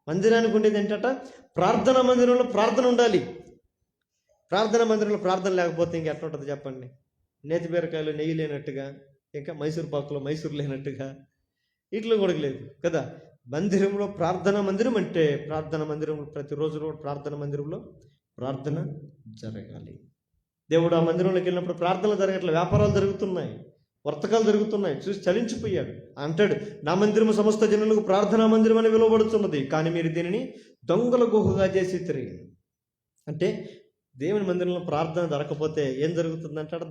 మందిరానికి ఉండేది ఏంటంట? ప్రార్థనా మందిరంలో ప్రార్థన ఉండాలి. ప్రార్థనా మందిరంలో ప్రార్థన లేకపోతే ఇంకెట్లా ఉంటుంది చెప్పండి? నేతి బీరకాయలు నెయ్యి లేనట్టుగా, ఇంకా మైసూరు పాకులో మైసూరు లేనట్టుగా, ఇట్లా కూడా లేదు కదా. మందిరంలో ప్రార్థనా మందిరం అంటే, ప్రార్థన మందిరంలో ప్రతిరోజు ప్రార్థన మందిరంలో ప్రార్థన జరగాలి. దేవుడు ఆ మందిరంలోకి వెళ్ళినప్పుడు ప్రార్థనలు జరగట్లేదు, వ్యాపారాలు జరుగుతున్నాయి, వర్తకాలు జరుగుతున్నాయి. చూసి చలించిపోయాడు. అంటాడు, నా మందిరము సమస్త జనులకు ప్రార్థనా మందిరం అని పిలువబడుతున్నది, కానీ మీరు దీనిని దొంగల గుహగా చేసి తిరిగి. అంటే దేవుని మందిరంలో ప్రార్థన జరగకపోతే ఏం జరుగుతుందంటే అక్కడ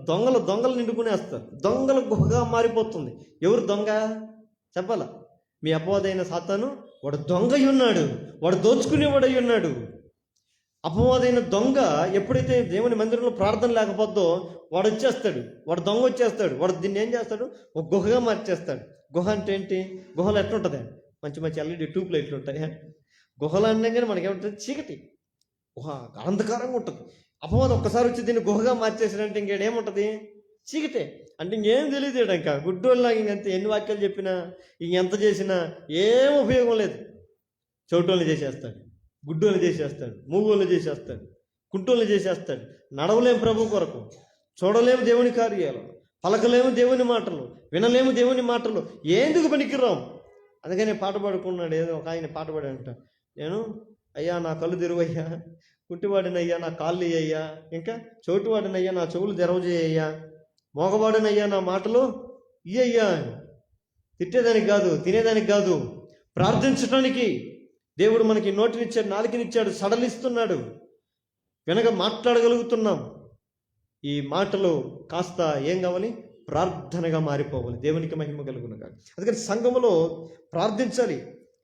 దొంగలు నిండుకునేస్తారు. దొంగల గుహగా మారిపోతుంది. ఎవరు దొంగ చెప్పాలా? మీ అపవాదైన సాతాను. వాడు దొంగ అయి ఉన్నాడు, వాడు దోచుకునేవాడు అయి ఉన్నాడు. అపవాదైన దొంగ ఎప్పుడైతే దేవుని మందిరంలో ప్రార్థన లేకపోద్దో వాడు వచ్చేస్తాడు, వాడు దొంగ వచ్చేస్తాడు. వాడు దీన్ని ఏం చేస్తాడు? ఒక గుహగా మార్చేస్తాడు. గుహ అంటే ఏంటి? గుహలో ఎట్లుంటుంది? మంచి మంచి ఎల్ఈడి ట్యూబ్ లైట్లు ఉంటాయి. గుహలు అన్నా కానీ మనకేముంటుంది? చీకటి, గుహ అంధకారంగా ఉంటుంది. అపవాదం ఒక్కసారి వచ్చి దీన్ని గుహగా మార్చేసాడంటే ఇంకేడేముంటుంది? చీకటే. అంటే ఇంకేం తెలియదు. ఇంకా గుడ్డోళ్ళలాగా ఇంకంత ఎన్ని వాక్యాలు చెప్పినా ఇంకెంత చేసినా ఏం ఉపయోగం లేదు. చోటోళ్ళని చేసేస్తాడు, గుడ్డోళ్ళని చేసేస్తాడు, మూగోళ్ళని చేసేస్తాడు, కుంటోళ్ళని చేసేస్తాడు. నడవలేము ప్రభు కొరకు, చూడలేము దేవుని కార్యాలు, పలకలేము దేవుని మాటలు, వినలేము దేవుని మాటలు. ఎందుకు పనికిరాం? అందుకని పాట పాడుకున్నాడు. ఏదో ఒక ఆయన పాట పాడాడంట. నేను అయ్యా నా కళ్ళు తెరువయ్యా, కుంటివాడినయ్యా నా కాళ్ళు అయ్యా, ఇంకా చోటువాడినయ్యా నా చెవులు తెరవజేయ్యా, మోగవాడినయ్యా నా మాటలు ఇయ్యయ్యా. తిట్టేదానికి కాదు, తినేదానికి కాదు, ప్రార్థించడానికి. దేవుడు మనకి నోటినిచ్చాడు, నాలుకనిచ్చాడు, సడలిస్తున్నాడు, వెనక మాట్లాడగలుగుతున్నాం. ఈ మాటలు కాస్త ఏం కావాలి? ప్రార్థనగా మారిపోవాలి. దేవునికి మహిమ కలుగునుగా. అందుకని సంఘములో ప్రార్థించాలి.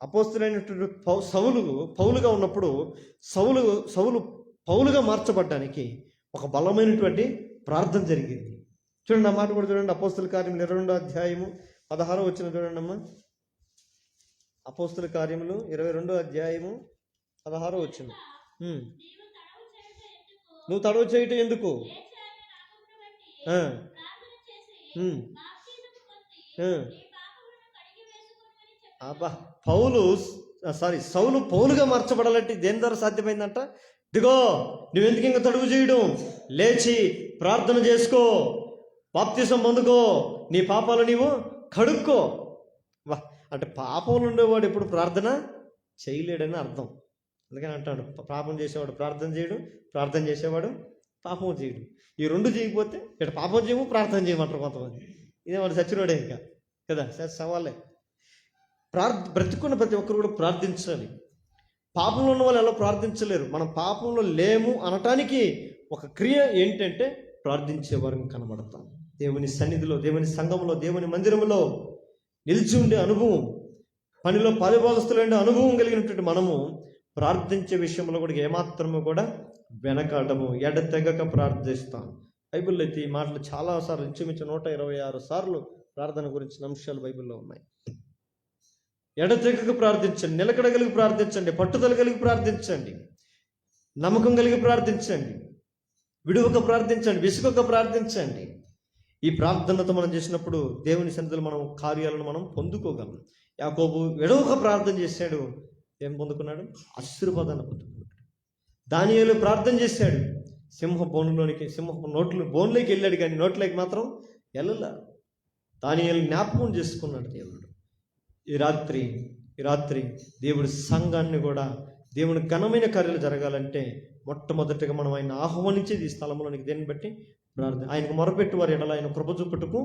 అపోస్తులైనటువంటి పౌలుగా ఉన్నప్పుడు సౌలు పౌలుగా మార్చబడ్డానికి ఒక బలమైనటువంటి ప్రార్థన జరిగింది. చూడండి, ఆ మాట కూడా చూడండి. అపోస్తుల కార్యములు 22వ అధ్యాయము 16వ వచనం చూడండి అమ్మా. అపోస్తుల కార్యములు 22వ అధ్యాయము 16వ వచనం. నువ్వు తడవ చేయటం ఎందుకు? సౌలు పౌలుగా మార్చబడాలంటే దేని ద్వారా సాధ్యమైందంట? దిగో, నువ్వెందుకు ఇంకా తడువు చేయడం? లేచి ప్రార్థన చేసుకో, బాప్తిసం పొందుకో, నీ పాపాలు నీవు కడుక్కో. వా, అంటే పాపంలో ఉండేవాడు ఎప్పుడు ప్రార్థన చేయలేడని అర్థం. అందుకని అంటాడు, పాపం చేసేవాడు ప్రార్థన చేయడు, ప్రార్థన చేసేవాడు పాపం చేయడు. ఈ రెండు చేయకపోతే ఇక్కడ పాపం చేయము, ప్రార్థన చేయమంటారు కొంతమంది. ఇదే వాడు చచ్చినోడే ఇంకా కదా, సవాలే. బ్రతుకున్న ప్రతి ఒక్కరు కూడా ప్రార్థించాలి. పాపంలో ఉన్న వాళ్ళు ఎలా ప్రార్థించలేరు. మనం పాపంలో లేము అనటానికి ఒక క్రియ ఏంటంటే ప్రార్థించే వారిని కనబడతాం. దేవుని సన్నిధిలో, దేవుని సంఘంలో, దేవుని మందిరంలో నిలిచి ఉండే అనుభవం, పనిలో పాలుభాగస్తులైన అనుభవం కలిగినటువంటి మనము ప్రార్థించే విషయంలో కూడా ఏమాత్రము కూడా వెనకాడము, ఎడతెగక ప్రార్థిస్తాం. బైబిల్లో అయితే ఈ మాటలు చాలాసార్లు, ఇంచుమించు 126 సార్లు ప్రార్థన గురించిన అంశాలు బైబిల్లో ఉన్నాయి. ఎడతెగక ప్రార్థించండి, నిలకడ కలిగి ప్రార్థించండి, పట్టుదల కలిగి ప్రార్థించండి, నమ్మకం కలిగి ప్రార్థించండి, విడువక ప్రార్థించండి, విసుగక ప్రార్థించండి. ఈ ప్రార్థనతో మనం చేసినప్పుడు దేవుని సన్నిధిలో మనం కార్యాలను మనం పొందుకోగలం. యాకోబు విడవక ప్రార్థన చేశాడు, ఏం పొందుకున్నాడు? ఆశీర్వాదాన్ని పొందుకున్నాడు. దానియేలు ప్రార్థన చేశాడు, సింహపు బోన్లోకి వెళ్ళాడు, కానీ నోట్లోకి మాత్రం వెళ్ళలా. దానియేలు జ్ఞాపకం చేసుకున్నాడు దేవుడు. ఈ రాత్రి దేవుడి సంఘాన్ని కూడా, దేవుని ఘనమైన కార్యాలు జరగాలంటే మొట్టమొదటిగా మనం ఆయన ఆహ్వానించేది ఈ స్థలంలోనికి. దేన్ని బట్టి? ప్రార్థన. ఆయనకు మొరపెట్టు వారి ఎడల ఆయన కృప చూపుటకు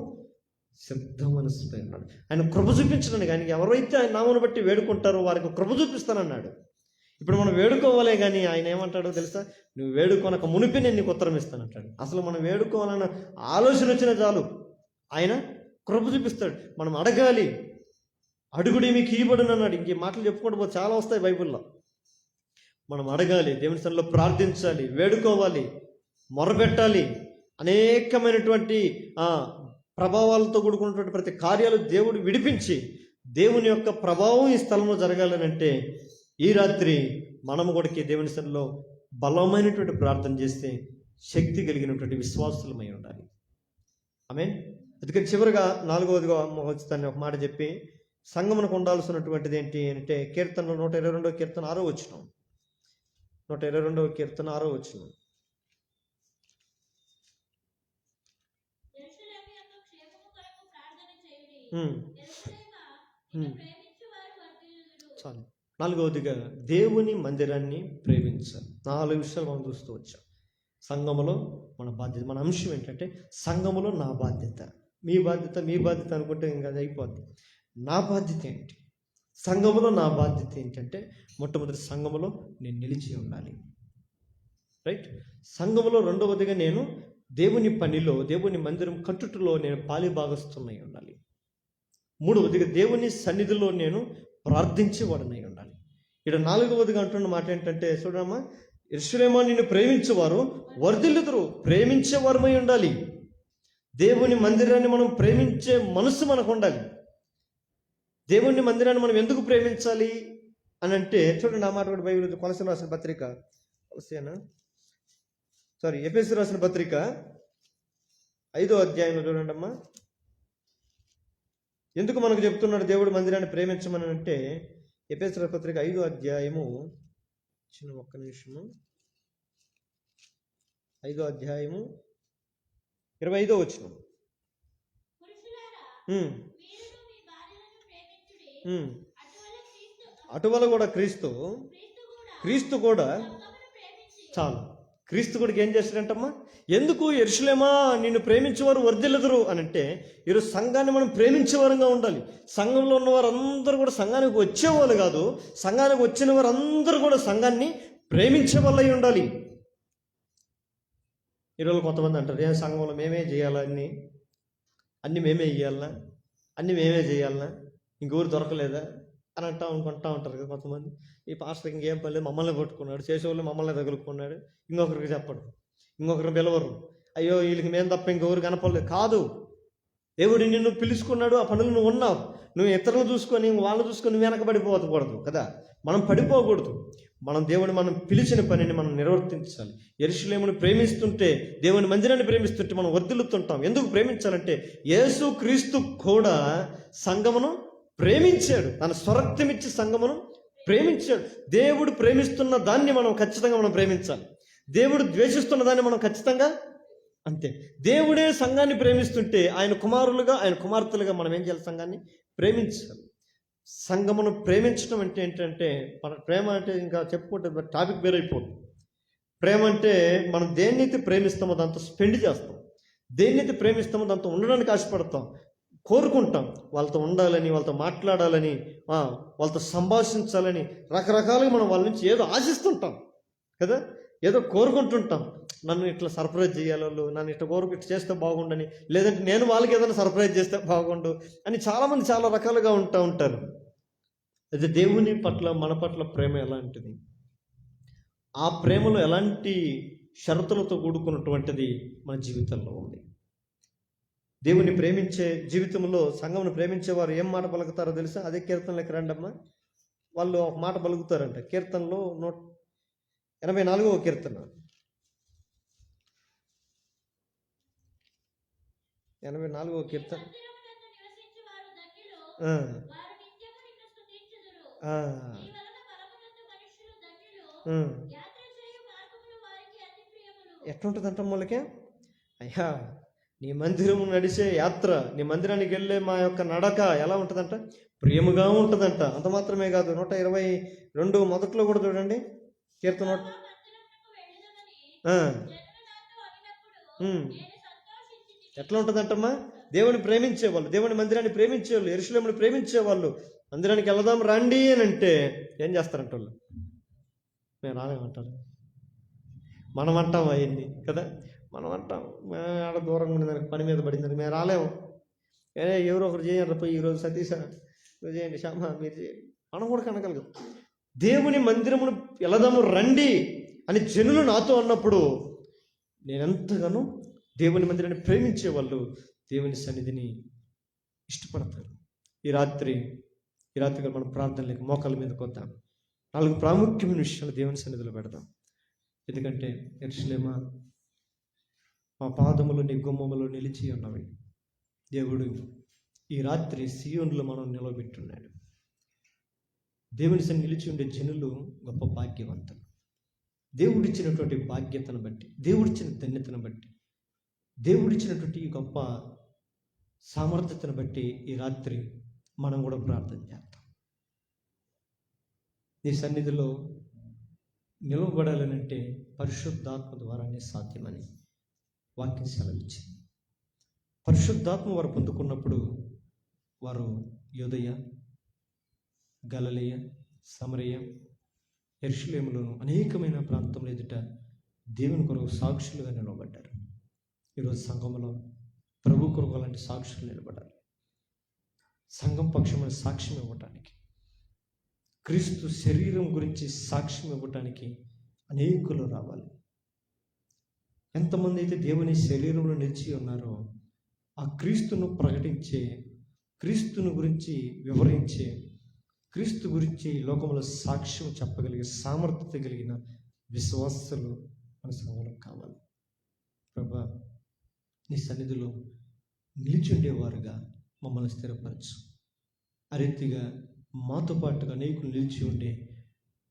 సిద్ధ మనసుపై ఉన్నాడు. ఆయన కృప చూపించడానికి, ఆయనకి ఎవరైతే ఆయన నామను బట్టి వేడుకుంటారో వారికి కృప చూపిస్తానన్నాడు. ఇప్పుడు మనం వేడుకోవాలే కానీ ఆయన ఏమంటాడో తెలుసా? నువ్వు వేడుకోనక మునిపి నేను నీకు ఉత్తరం ఇస్తానంటాడు. అసలు మనం వేడుకోవాలన్న ఆలోచన వచ్చిన చాలు ఆయన కృప చూపిస్తాడు. మనం అడగాలి, అడుగుడి మీకు ఇవ్వబడును అన్నాడు. ఇంక మాటలు చెప్పుకుంటూ చాలా వస్తాయి బైబిల్లో. మనం అడగాలి, దేవుని సన్నిధిలో ప్రార్థించాలి, వేడుకోవాలి, మొరపెట్టాలి. అనేకమైనటువంటి ప్రభావాలతో కూడుకున్నటువంటి ప్రతి కార్యాలు దేవుడు విడిపించి దేవుని యొక్క ప్రభావం ఈ స్థలంలో జరగాలని అంటే ఈ రాత్రి మనము కూడా దేవుని సన్నిధిలో బలమైనటువంటి ప్రార్థన చేస్తే శక్తి కలిగినటువంటి విశ్వాసులమై ఉండాలి. ఆమేన్. అందుకని చివరిగా 4వదిగా వచ్చి ఒక మాట చెప్పి సంఘమునకు ఉండాల్సినటువంటిది ఏంటి అంటే కీర్తనలో 122వ కీర్తన 6వ వచనం. 122వ కీర్తన 6వ వచనం. చాలు. 4వదిగా దేవుని మందిరాన్ని ప్రేమించాలి. 4 విషయాలు మనం చూస్తూ వచ్చాం. సంఘములో మన బాధ్యత, మన అంశం ఏంటంటే సంఘములో నా బాధ్యత, మీ బాధ్యత అనుకుంటే ఇంకా అది అయిపోద్ది. నా బాధ్యత ఏంటి? సంఘములో నా బాధ్యత ఏంటంటే మొట్టమొదటి సంఘములో నేను నిలిచి ఉండాలి. రైట్. సంఘములో రెండవదిగా నేను దేవుని పనిలో, దేవుని మందిరం కట్టుటలో నేను పాలిభాగస్తున్నై ఉండాలి. మూడవదిగా దేవుని సన్నిధిలో నేను ప్రార్థించేవాడినై ఉండాలి. ఇక్కడ నాలుగవదిగా అంటున్న మాట ఏంటంటే చూడమ్మా, యెరూషలేమా నిన్ను ప్రేమించేవారు వర్ధిల్లుదురు. ప్రేమించేవారమై ఉండాలి. దేవుని మందిరాన్ని మనం ప్రేమించే మనసు మనకు ఉండాలి. దేవుని మందిరాన్ని మనం ఎందుకు ప్రేమించాలి అని అంటే చూడండి, ఆ మాట కూడా బైబిల్ కొలస్సీయులకు రాసిన పత్రిక, ఎఫెసీయులకు రాసిన పత్రిక 5వ అధ్యాయంలో చూడండి అమ్మా, ఎందుకు మనకు చెప్తున్నాడు దేవుడు మందిరాన్ని ప్రేమించమని అంటే, ఎఫెసీయుల పత్రిక 5వ అధ్యాయము, ఒక్క నిమిషము, 5వ అధ్యాయము 25వ వచనం. పురుషులారా, మీరును మీ భార్యలను ప్రేమించుడి. అటువల కూడా క్రీస్తు కూడా సంఘమును ప్రేమించి చాలు. క్రీస్తు కూడా ఏం చేస్తాడంటమ్మా, ఎందుకు యెరూషలేమా నిన్ను ప్రేమించేవారు వర్ధిల్లుదురు అని అంటే, ఈరోజు సంఘాన్ని మనం ప్రేమించేవారంగా ఉండాలి. సంఘంలో ఉన్న వారందరూ కూడా సంఘానికి వచ్చేవాళ్ళు కాదు, సంఘానికి వచ్చిన వారందరూ కూడా సంఘాన్ని ప్రేమించే వాళ్ళై ఉండాలి. ఈరోజు కొంతమంది అంటారు, ఏ సంఘంలో మేమే చేయాలా, అన్నీ మేమే ఇవ్వాలనా, అన్నీ మేమే చేయాలనా, ఇంకెవరు దొరకలేదా అని అనుకుంటా ఉంటారు కదా కొంతమంది. ఈ పాస్టర్ ఇంకేం పర్లేదు, మమ్మల్ని పట్టుకున్నాడు, చేసేవాళ్ళు మమ్మల్ని తగులుకున్నాడు, ఇంకొకరికి చెప్పడు, ఇంకొకరిని పిలవరు, అయ్యో వీళ్ళకి మేము తప్ప ఇంకొకరు కనపడలేదు. కాదు, దేవుడు నిన్ను పిలుచుకున్నాడు, ఆ పనులు నువ్వు ఉన్నావు. నువ్వు ఇతరులు చూసుకొని వాళ్ళు చూసుకొని నువ్వు వెనకబడిపోకూడదు కదా, మనం పడిపోకూడదు. మనం దేవుని మనం పిలిచిన పనిని మనం నిర్వర్తించాలి. యెరూషలేమును ప్రేమిస్తుంటే, దేవుని మందిరాన్ని ప్రేమిస్తుంటే మనం వర్ధిల్లుతుంటాం. ఎందుకు ప్రేమించాలంటే, యేసు క్రీస్తు కూడా సంఘమును ప్రేమించాడు, తన స్వరక్తమిచ్చి సంఘమును ప్రేమించాడు. దేవుడు ప్రేమిస్తున్న దాన్ని మనం ఖచ్చితంగా మనం ప్రేమించాలి. దేవుడు ద్వేషిస్తున్న దాన్ని మనం ఖచ్చితంగా అంతే. దేవుడే సంఘాన్ని ప్రేమిస్తుంటే ఆయన కుమారులుగా, ఆయన కుమార్తెలుగా మనం ఏం చేయాలి, సంఘాన్ని ప్రేమించాలి. సంఘమును ప్రేమించడం అంటే ఏంటంటే, మన ప్రేమ అంటే ఇంకా చెప్పుకుంటే టాపిక్ వేరైపోతుంది. ప్రేమ అంటే మనం దేన్నైతే ప్రేమిస్తామో దాంతో స్పెండ్ చేస్తాం, దేన్నైతే ప్రేమిస్తామో దాంతో ఉండడానికి ఆశపడతాం, కోరుకుంటాం. వాళ్ళతో ఉండాలని, వాళ్ళతో మాట్లాడాలని, వాళ్ళతో సంభాషించాలని, రకరకాలుగా మనం వాళ్ళ నుంచి ఏదో ఆశిస్తుంటాం కదా, ఏదో కోరుకుంటుంటాం. నన్ను ఇట్లా సర్ప్రైజ్ చేయాలి, వాళ్ళు నన్ను ఇట్లా ఇట్లా చేస్తే బాగుండని, లేదంటే నేను వాళ్ళకి ఏదైనా సర్ప్రైజ్ చేస్తే బాగుండు అని చాలామంది చాలా రకాలుగా ఉంటారు. అయితే దేవుని పట్ల, మన పట్ల ప్రేమ ఎలాంటిది, ఆ ప్రేమలో ఎలాంటి షరతులతో కూడుకున్నటువంటిది మన జీవితంలో ఉంది. దేవుని ప్రేమించే జీవితంలో, సంఘమును ప్రేమించేవారు ఏం మాట పలుకుతారో తెలుసా? అదే కీర్తనలోకి రండమ్మా. వాళ్ళు ఒక మాట పలుకుతారంట. కీర్తనలో 84వ కీర్తన, 84వ కీర్తన. మందిరమునందు నివసించు వారు ధన్యులు, వారు నిత్యము నిన్ను స్తుతించుదురు. నీ వలన పరమునందు మనుష్యులు ధన్యులు, యాత్ర చేయు మార్గములు వారికి అతి ప్రియములు. ఎట్లుంటుందంట మూలకే, అయ్యా నీ మందిరము నడిచే యాత్ర, నీ మందిరానికి వెళ్ళే మా యొక్క నడక ఎలా ఉంటుందంట, ప్రియముగా ఉంటుందంట. అంత మాత్రమే కాదు, 122 మొదట్లో కూడా చూడండి, కీర్తన మందిరమునకు వెళ్ళుదమని జనులు నాతో అనినప్పుడు నేను సంతోషించి ఎట్లా ఉంటుందంటమ్మా, దేవుని ప్రేమించేవాళ్ళు, దేవుని మందిరాన్ని ప్రేమించేవాళ్ళు, యెరూషలేమును ప్రేమించేవాళ్ళు మందిరానికి వెళదాం రండి అని అంటే ఏం చేస్తారంట వాళ్ళు, మేము రాలేమంటారు. మనం అంటాం అయింది కదా, మనం అంటాం ఆడ దూరంగా ఉండేదానికి, పని మీద పడిందని మేము రాలేము, ఎవరో ఒకరు చేయండి పోయి, ఈరోజు సతీష మీరు చేయండి, శ్యామ మీరు చేయండి, మనం కూడా కనగలగం. దేవుని మందిరమును వెళదాము రండి అని జనులు నాతో అన్నప్పుడు నేనెంతగానో దేవుని మందిరాన్ని ప్రేమించే వాళ్ళు దేవుని సన్నిధిని ఇష్టపడతారు. ఈ రాత్రి మనం ప్రార్థనలకు మోకాళ్ళ మీదకి వద్దాం. 4 ప్రాముఖ్యమైన విషయాలు దేవుని సన్నిధిలో పెడదాం. ఎందుకంటే యెరూషలేమా, మా పాదములు నీ గుమ్మములో నిలిచి ఉన్నవి. దేవుడు ఈ రాత్రి సీయోనులో మనం నిలబెట్టున్నాడు. దేవుని సన్నిధిలో నిలిచి ఉండే జనులు గొప్ప భాగ్యవంతులు. దేవుడిచ్చినటువంటి భాగ్యతను బట్టి, దేవుడిచ్చిన ధన్యతను బట్టి, దేవుడిచ్చినటువంటి ఈ గొప్ప సామర్థ్యతను బట్టి ఈ రాత్రి మనం కూడా ప్రార్థన చేద్దాం. నీ సన్నిధిలో నిలవబడాలనంటే పరిశుద్ధాత్మ ద్వారానే సాధ్యమని వాక్యం సెలవిచ్చింది. పరిశుద్ధాత్మ వారు పొందుకున్నప్పుడు వారు యూదయ, గలిలయ, సమరయ, యెరూషలేములోను అనేకమైన ప్రాంతముల ఎదుట దేవుని కొరకు సాక్షులుగా నిలబడ్డారు. ఈరోజు సంఘంలో ప్రభు కొరకు అలాంటి సాక్షులు నిలబడాలి. సంఘం పక్షమైన సాక్ష్యం ఇవ్వటానికి, క్రీస్తు శరీరం గురించి సాక్ష్యం ఇవ్వటానికి అనేకులు రావాలి. ఎంతమంది అయితే దేవుని శరీరంలో నిలిచి ఉన్నారో ఆ క్రీస్తును ప్రకటించే, క్రీస్తుని గురించి వివరించే, క్రీస్తు గురించి లోకంలో సాక్ష్యం చెప్పగలిగే సామర్థ్యత కలిగిన విశ్వాసులు మన సంఘంలో కావాలి. ప్రభా, నీ సన్నిధిలో నిలిచి ఉండేవారుగా మమ్మల్ని స్థిరపరచు. ఆ రీతిగా మాతో పాటుగా అనేకులు నిలిచి ఉండే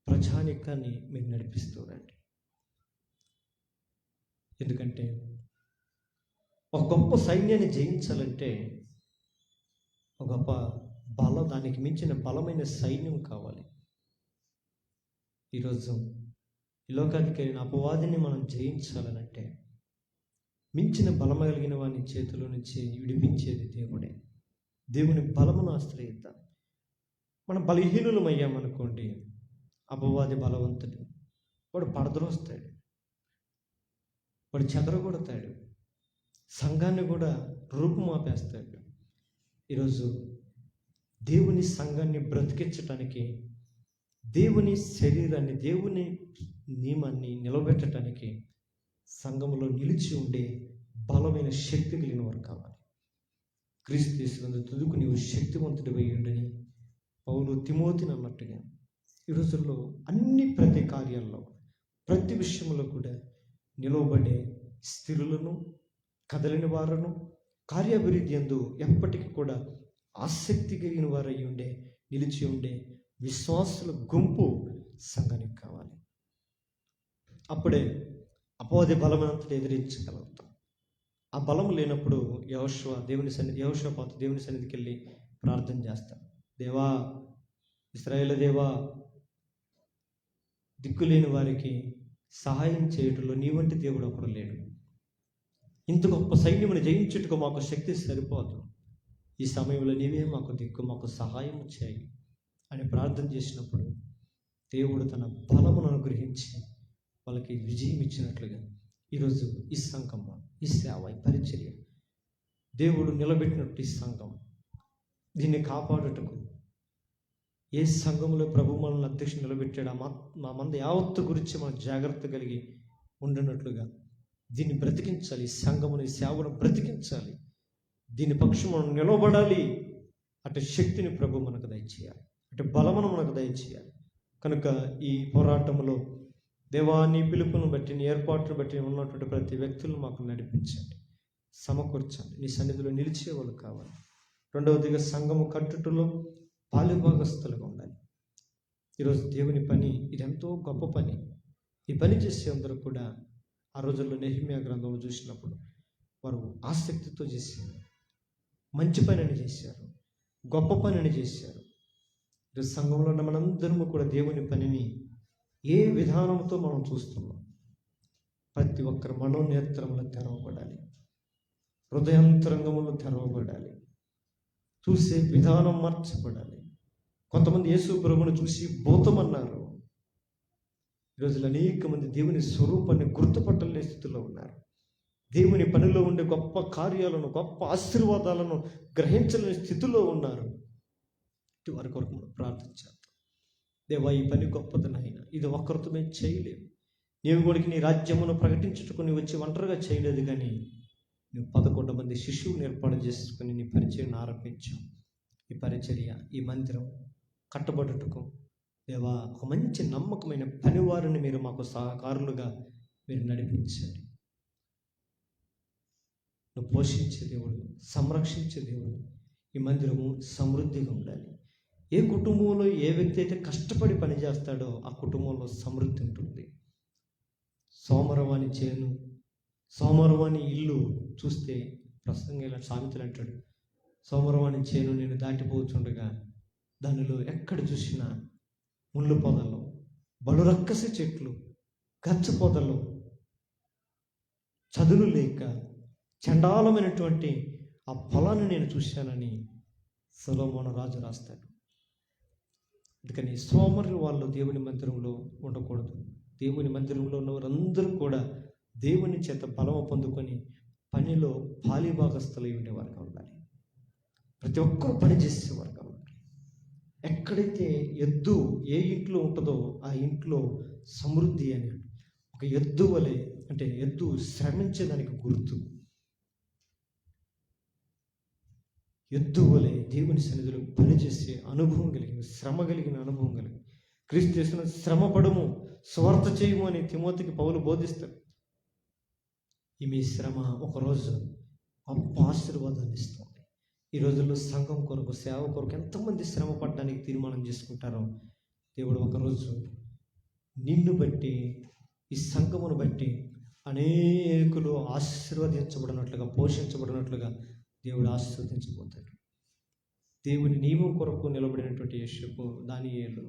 ప్రజానికాన్ని మీరు నడిపిస్తూ రండి. ఎందుకంటే ఒక గొప్ప సైన్యాన్ని జయించాలంటే ఒక గొప్ప దానికి మించిన బలమైన సైన్యం కావాలి. ఈరోజు ఈ లోకాధికారి అపవాదిని మనం జయించాలనంటే మించిన బలమ కలిగిన వాని చేతిలో నుంచి విడిపించేది దేవుడే. దేవుని బలమును ఆశ్రయిద్దాం. మనం బలహీనులమయ్యామనుకోండి, అపవాది బలవంతుడు, వాడు పడద్రోస్తాడు, వాడు చెదరగొడతాడు, సంఘాన్ని కూడా రూపుమాపేస్తాడు. ఈరోజు దేవుని సంఘాన్ని బ్రతికించటానికి, దేవుని శరీరాన్ని, దేవుని నియమాన్ని నిలబెట్టడానికి సంఘంలో నిలిచి ఉండే బలమైన శక్తి కలిగిన వారు కావాలి. క్రీస్తు యేసునందు తుదుకు నీవు శక్తివంతుడివై ఉండని పౌలు తిమోతిని అన్నట్టుగా ఈ రోజుల్లో ప్రతి కార్యాల్లో, ప్రతి విషయంలో కూడా నిలవబడే స్థిరులను, కదలిన వారును, కార్యాభివృద్ధి యందు ఎప్పటికీ కూడా ఆసక్తి కలిగిన వారు అయి ఉండే, నిలిచి ఉండే విశ్వాసుల గుంపు సంఘానికి కావాలి. అప్పుడే అపవాది బలమంతటి ఎదిరించగలుగుతాం. ఆ బలం లేనప్పుడు యెహోషాపాతు దేవుని సన్నిధికి వెళ్ళి ప్రార్థన చేస్తాడు. దేవా, ఇశ్రాయేలు దేవా, దిక్కులేని వారికి సహాయం చేయటంలో నీ వంటి దేవుడు ఒకడు లేడు. ఇంత గొప్ప సైన్యమును జయించుటకు మాకు శక్తి సరిపోదు. ఈ సమయంలో నీవే మాకు దిక్కు, మాకు సహాయం చేయి అని ప్రార్థన చేసినప్పుడు దేవుడు తన బలమును అనుగ్రహించి వాళ్ళకి విజయం ఇచ్చినట్లుగా ఈరోజు ఈ సంఘం, ఈ సేవ, ఈ పరిచర్య దేవుడు నిలబెట్టినట్టు ఈ సంఘం, దీన్ని కాపాడుటకు ఏ సంఘంలో ప్రభు మనల్ని అధ్యక్షుడు నిలబెట్టాడు మా మంది యావత్తు గురించి మనం జాగ్రత్త కలిగి ఉండినట్లుగా దీన్ని బ్రతికించాలి. ఈ సంఘమును, ఈ సేవను బ్రతికించాలి. దీని పక్షం మనం నిలబడాలి. అటు శక్తిని ప్రభు మనకు దయచేయాలి, అటు బలమును మనకు దయచేయాలి. కనుక ఈ పోరాటంలో దేవా, నీ పిలుపును బట్టి, నీ ఏర్పాటును బట్టి ఉన్నటువంటి ప్రతి వ్యక్తులను మాకు నడిపించండి, సమకూర్చండి. నీ సన్నిధిలో నిలిచేవాళ్ళు కావాలి. రెండవదిగా సంఘము కట్టుటలో పాలుభాగస్తులుగా ఉండాలి. ఈరోజు దేవుని పని ఇది ఎంతో గొప్ప పని. ఈ పని చేసే అందరూ కూడా ఆ రోజుల్లో నెహెమ్యా గ్రంథంలో చూసినప్పుడు వారు ఆసక్తితో చేశారు, మంచి పనిని చేశారు, గొప్ప పనిని చేశారు. ఈరోజు సంఘంలో ఉన్న మనందరము కూడా దేవుని పనిని ఏ విధానంతో మనం చూస్తున్నాం? ప్రతి ఒక్కరు మనోనేత్రములు తెరవబడాలి, హృదయాంతరంగములు తెరవబడాలి, చూసే విధానం మార్చబడాలి. కొంతమంది యేసు ప్రభువును చూసి భూతమన్నారు. ఈరోజు అనేక మంది దేవుని స్వరూపాన్ని గుర్తుపట్టలేని స్థితిలో ఉన్నారు. దేవుని పనిలో ఉండే గొప్ప కార్యాలను, గొప్ప ఆశీర్వాదాలను గ్రహించలేని స్థితిలో ఉన్నారు. ఇటు వారి కొరకు మనం ప్రార్థించాలి. దేవా, ఈ పని గొప్పది నాయన, ఇది ఒక్కరితో మేము చేయలేము. నీవు కూడా నీ రాజ్యమును ప్రకటించుటకు నీవు వచ్చి ఒంటరిగా చేయలేదు, కానీ నువ్వు 11 మంది శిష్యువుని ఏర్పాటు చేసుకుని నీ పరిచర్యను ఆరంభించావు. ఈ పరిచర్య, ఈ మందిరం కట్టబడుటకు దేవా, ఒక మంచి నమ్మకమైన పనివారిని మీరు మాకు సహకారులుగా మీరు నడిపించండి. నువ్వు పోషించే దేవుడు, సంరక్షించే దేవుడు. ఈ మందిరము సమృద్ధిగా ఉండాలి. ఏ కుటుంబంలో ఏ వ్యక్తి అయితే కష్టపడి పనిచేస్తాడో ఆ కుటుంబంలో సమృద్ధి ఉంటుంది. సోమరవాణి చేను, సోమరవాణి ఇల్లు చూస్తే ప్రసంగ సామెతలు అంటాడు, సోమరవాణి చేను నేను దాటిపోతుండగా దానిలో ఎక్కడ చూసినా ముళ్ళు పొదలు, బలురక్కసి చెట్లు, గచ్చ పొదలు, చదును లేక చండాలమైనటువంటి ఆ పొలాన్ని నేను చూశానని సొలొమోను రాజు రాస్తాడు. అందుకని సోమరి వాళ్ళు దేవుని మందిరంలో ఉండకూడదు. దేవుని మందిరంలో ఉన్న వారందరూ కూడా దేవుని చేత బలము పొందుకొని పనిలో పాలిభాగస్తులై ఉండేవారుగా ఉండాలి. ప్రతి ఒక్కరూ పని చేసేవారుగా ఉండాలి. ఎక్కడైతే ఎద్దు ఏ ఇంట్లో ఉంటుందో ఆ ఇంట్లో సమృద్ధి అని, ఒక ఎద్దు వలె, అంటే ఎద్దు శ్రమించేదానికి గుర్తు. ఎద్దు వలె దేవుని సన్నిధిలో పనిచేసే అనుభవం కలిగిన, శ్రమ కలిగిన అనుభవం కలిగిన, క్రీస్తు చేసిన శ్రమ పడము, స్వార్థ చేయము అని తిమోతికి పౌలు బోధిస్తాడు. ఈ మీ శ్రమ ఒకరోజు గొప్ప ఆశీర్వాదాన్ని ఇస్తుంది. ఈ రోజుల్లో సంఘం కొరకు, సేవ కొరకు ఎంతమంది శ్రమ పడడానికి తీర్మానం చేసుకుంటారో దేవుడు ఒకరోజు నిన్ను బట్టి, ఈ సంఘమును బట్టి అనేకులు ఆశీర్వదించబడినట్లుగా, పోషించబడినట్లుగా దేవుడు ఆశీర్వదించబోతాడు. దేవుని నియమం కొరకు నిలబడినటువంటి యేషపు, దానియేలు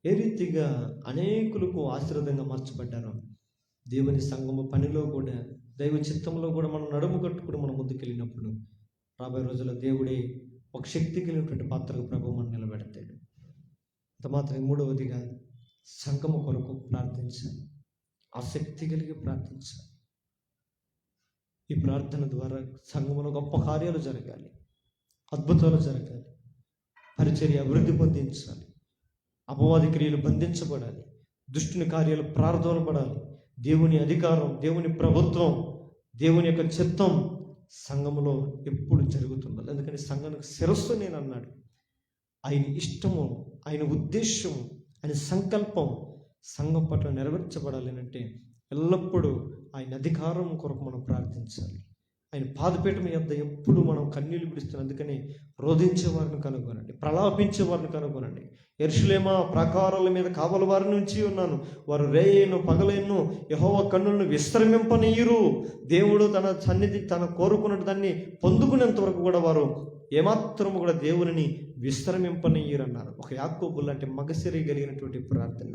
ఏ రీతిగా అనేకులకు ఆశీర్వాదంగా మార్చబడ్డారో, దేవుని సంఘము పనిలో కూడా, దైవ చిత్తంలో కూడా మనం నడుము కట్టుకుని మనం ముందుకెళ్ళినప్పుడు రాబోయే రోజుల్లో దేవుడే ఒక శక్తి కలిగినటువంటి పాత్రకు ప్రభు మనం నిలబెడతాడు. అంత మాత్రమే మూడవదిగా సంఘము కొరకు ప్రార్థించాలి. ఆసక్తి కలిగి ప్రార్థించాలి. ఈ ప్రార్థన ద్వారా సంఘములో గొప్ప కార్యాలు జరగాలి, అద్భుతాలు జరగాలి, పరిచర్య అభివృద్ధి పొందించాలి, అపవాది క్రియలు బంధించబడాలి, దుష్టుని కార్యాలు ప్రార్థనపడాలి, దేవుని అధికారం, దేవుని ప్రభుత్వం, దేవుని యొక్క చిత్తం సంఘములో ఎప్పుడు జరుగుతుండాలి. అందుకని సంఘానికి శిరస్సు నేను అన్నాడు. ఆయన ఇష్టము, ఆయన ఉద్దేశము, ఆయన సంకల్పం సంఘం పట్ల నెరవేర్చబడాలి అంటే ఎల్లప్పుడూ ఆయన అధికారం కొరకు మనం ప్రార్థించాలి. ఆయన పాదపీఠం యొద్ద ఎప్పుడు మనం కన్నీళ్లు పిడుస్తున్నాం. అందుకని రోధించే వారిని కనుగొనండి, ప్రలాపించే వారిని కనుగొనండి. యెరూషలేమా ప్రాకారాల మీద కావలి వారి నుంచి ఉన్నాను, వారు రేయను పగలేను యెహోవా కన్నులను విశ్రమింపనీయురు. దేవుడు తన సన్నిధి, తన కోరుకున్న దాన్ని పొందుకునేంత వరకు కూడా వారు ఏమాత్రము కూడా దేవుని విశ్రమింపనీయురు అన్నారు. ఒక యాకోబు లాంటి మగసిరి కలిగినటువంటి ప్రార్థన,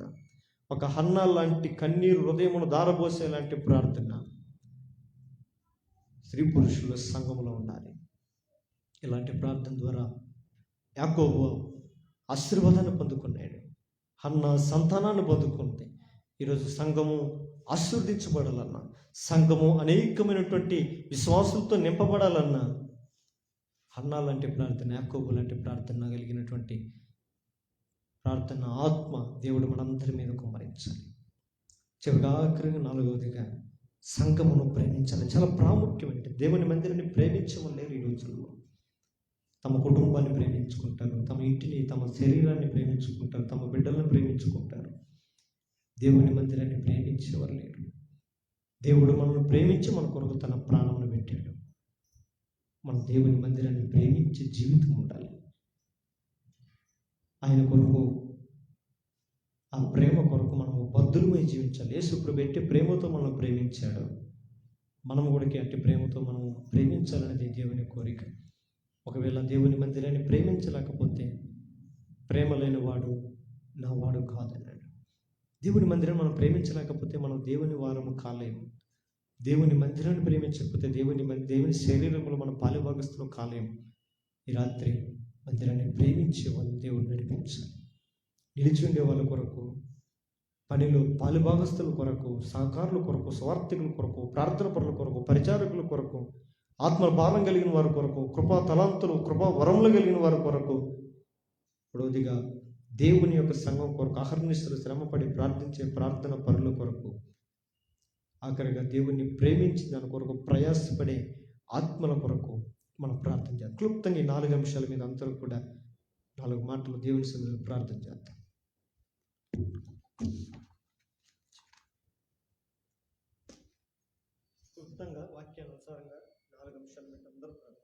ఒక హన్నా లాంటి కన్నీరు హృదయమును దారబోసే లాంటి ప్రార్థన స్త్రీ పురుషుల సంఘంలో ఉండాలి. ఇలాంటి ప్రార్థన ద్వారా యాకోబు ఆశీర్వాదాన్ని పొందుకున్నాడు, హన్నా సంతానాన్ని పొందుకుంది. ఈరోజు సంఘము ఆశీర్వదించబడాలన్నా, సంఘము అనేకమైనటువంటి విశ్వాసులతో నింపబడాలన్నా హన్నా లాంటి ప్రార్థన, యాకోబు లాంటి ప్రార్థన కలిగినటువంటి ప్రార్థన ఆత్మ దేవుడు మనందరి మీద కుమ్మరించాలి. చివరిగా ఆఖరిగా నాలుగవదిగా సంఘమును ప్రేమించాలి. చాలా ప్రాముఖ్యమైన దేవుని మందిరాన్ని ప్రేమించమలేరు ఈ రోజుల్లో. తమ కుటుంబాన్ని ప్రేమించుకుంటారు, తమ ఇంటిని, తమ శరీరాన్ని ప్రేమించుకుంటారు, తమ బిడ్డలను ప్రేమించుకుంటారు. దేవుని మందిరాన్ని ప్రేమించేవారు లేరు. దేవుడు మనల్ని ప్రేమించి మన కొరకు తన ప్రాణమును పెట్టాడు. మన దేవుని మందిరాన్ని ప్రేమించే జీవితం ఉండాలి. ఆయన కొరకు, ఆ ప్రేమ కొరకు మనము బద్దులమై జీవించాలి. యేసు ప్రభు ఎట్టి ప్రేమతో మనం ప్రేమించాడు, మనము కూడా అట్టి ప్రేమతో మనము ప్రేమించాలనేది దేవుని కోరిక. ఒకవేళ దేవుని మందిరాన్ని ప్రేమించలేకపోతే ప్రేమ లేని వాడు నా వాడు కాదన్నాడు. దేవుని మందిరాన్ని మనం ప్రేమించలేకపోతే మనం దేవుని వారము కాలేము. దేవుని మందిరాన్ని ప్రేమించకపోతే దేవుని శరీరంలో మనం పాలుభాగస్తులు కాలేము. ఈ రాత్రి మందిరాన్ని ప్రేమించే వాళ్ళు దేవుని నడిపించాలి. నిలిచి ఉండే వాళ్ళ కొరకు, పనిలో పాలుభాగస్తుల కొరకు, సహకారుల కొరకు, స్వార్థికుల కొరకు, ప్రార్థన పరుల కొరకు, పరిచారకుల కొరకు, ఆత్మ భారం కలిగిన వారి కొరకు, కృపా తలాంతులు, కృపా వరములు కలిగిన వారి కొరకు, రోజుగా దేవుని యొక్క సంఘం కొరకు అహర్నిశలు శ్రమపడి ప్రార్థించే ప్రార్థన పరుల కొరకు, ఆఖరిగా దేవుణ్ణి ప్రేమించి దాని కొరకు ప్రయాసపడే ఆత్మల కొరకు మనం ప్రార్థన చేద్దాం. క్లుప్తంగా ఈ 4 అంశాల మీద అందరూ కూడా 4 మాటలు దేవుని సన్నిధిలో ప్రార్థన చేద్దాం. క్లుప్తంగా వాక్యానుసారంగా 4 అంశాల మీద అందరూ ప్రార్థన.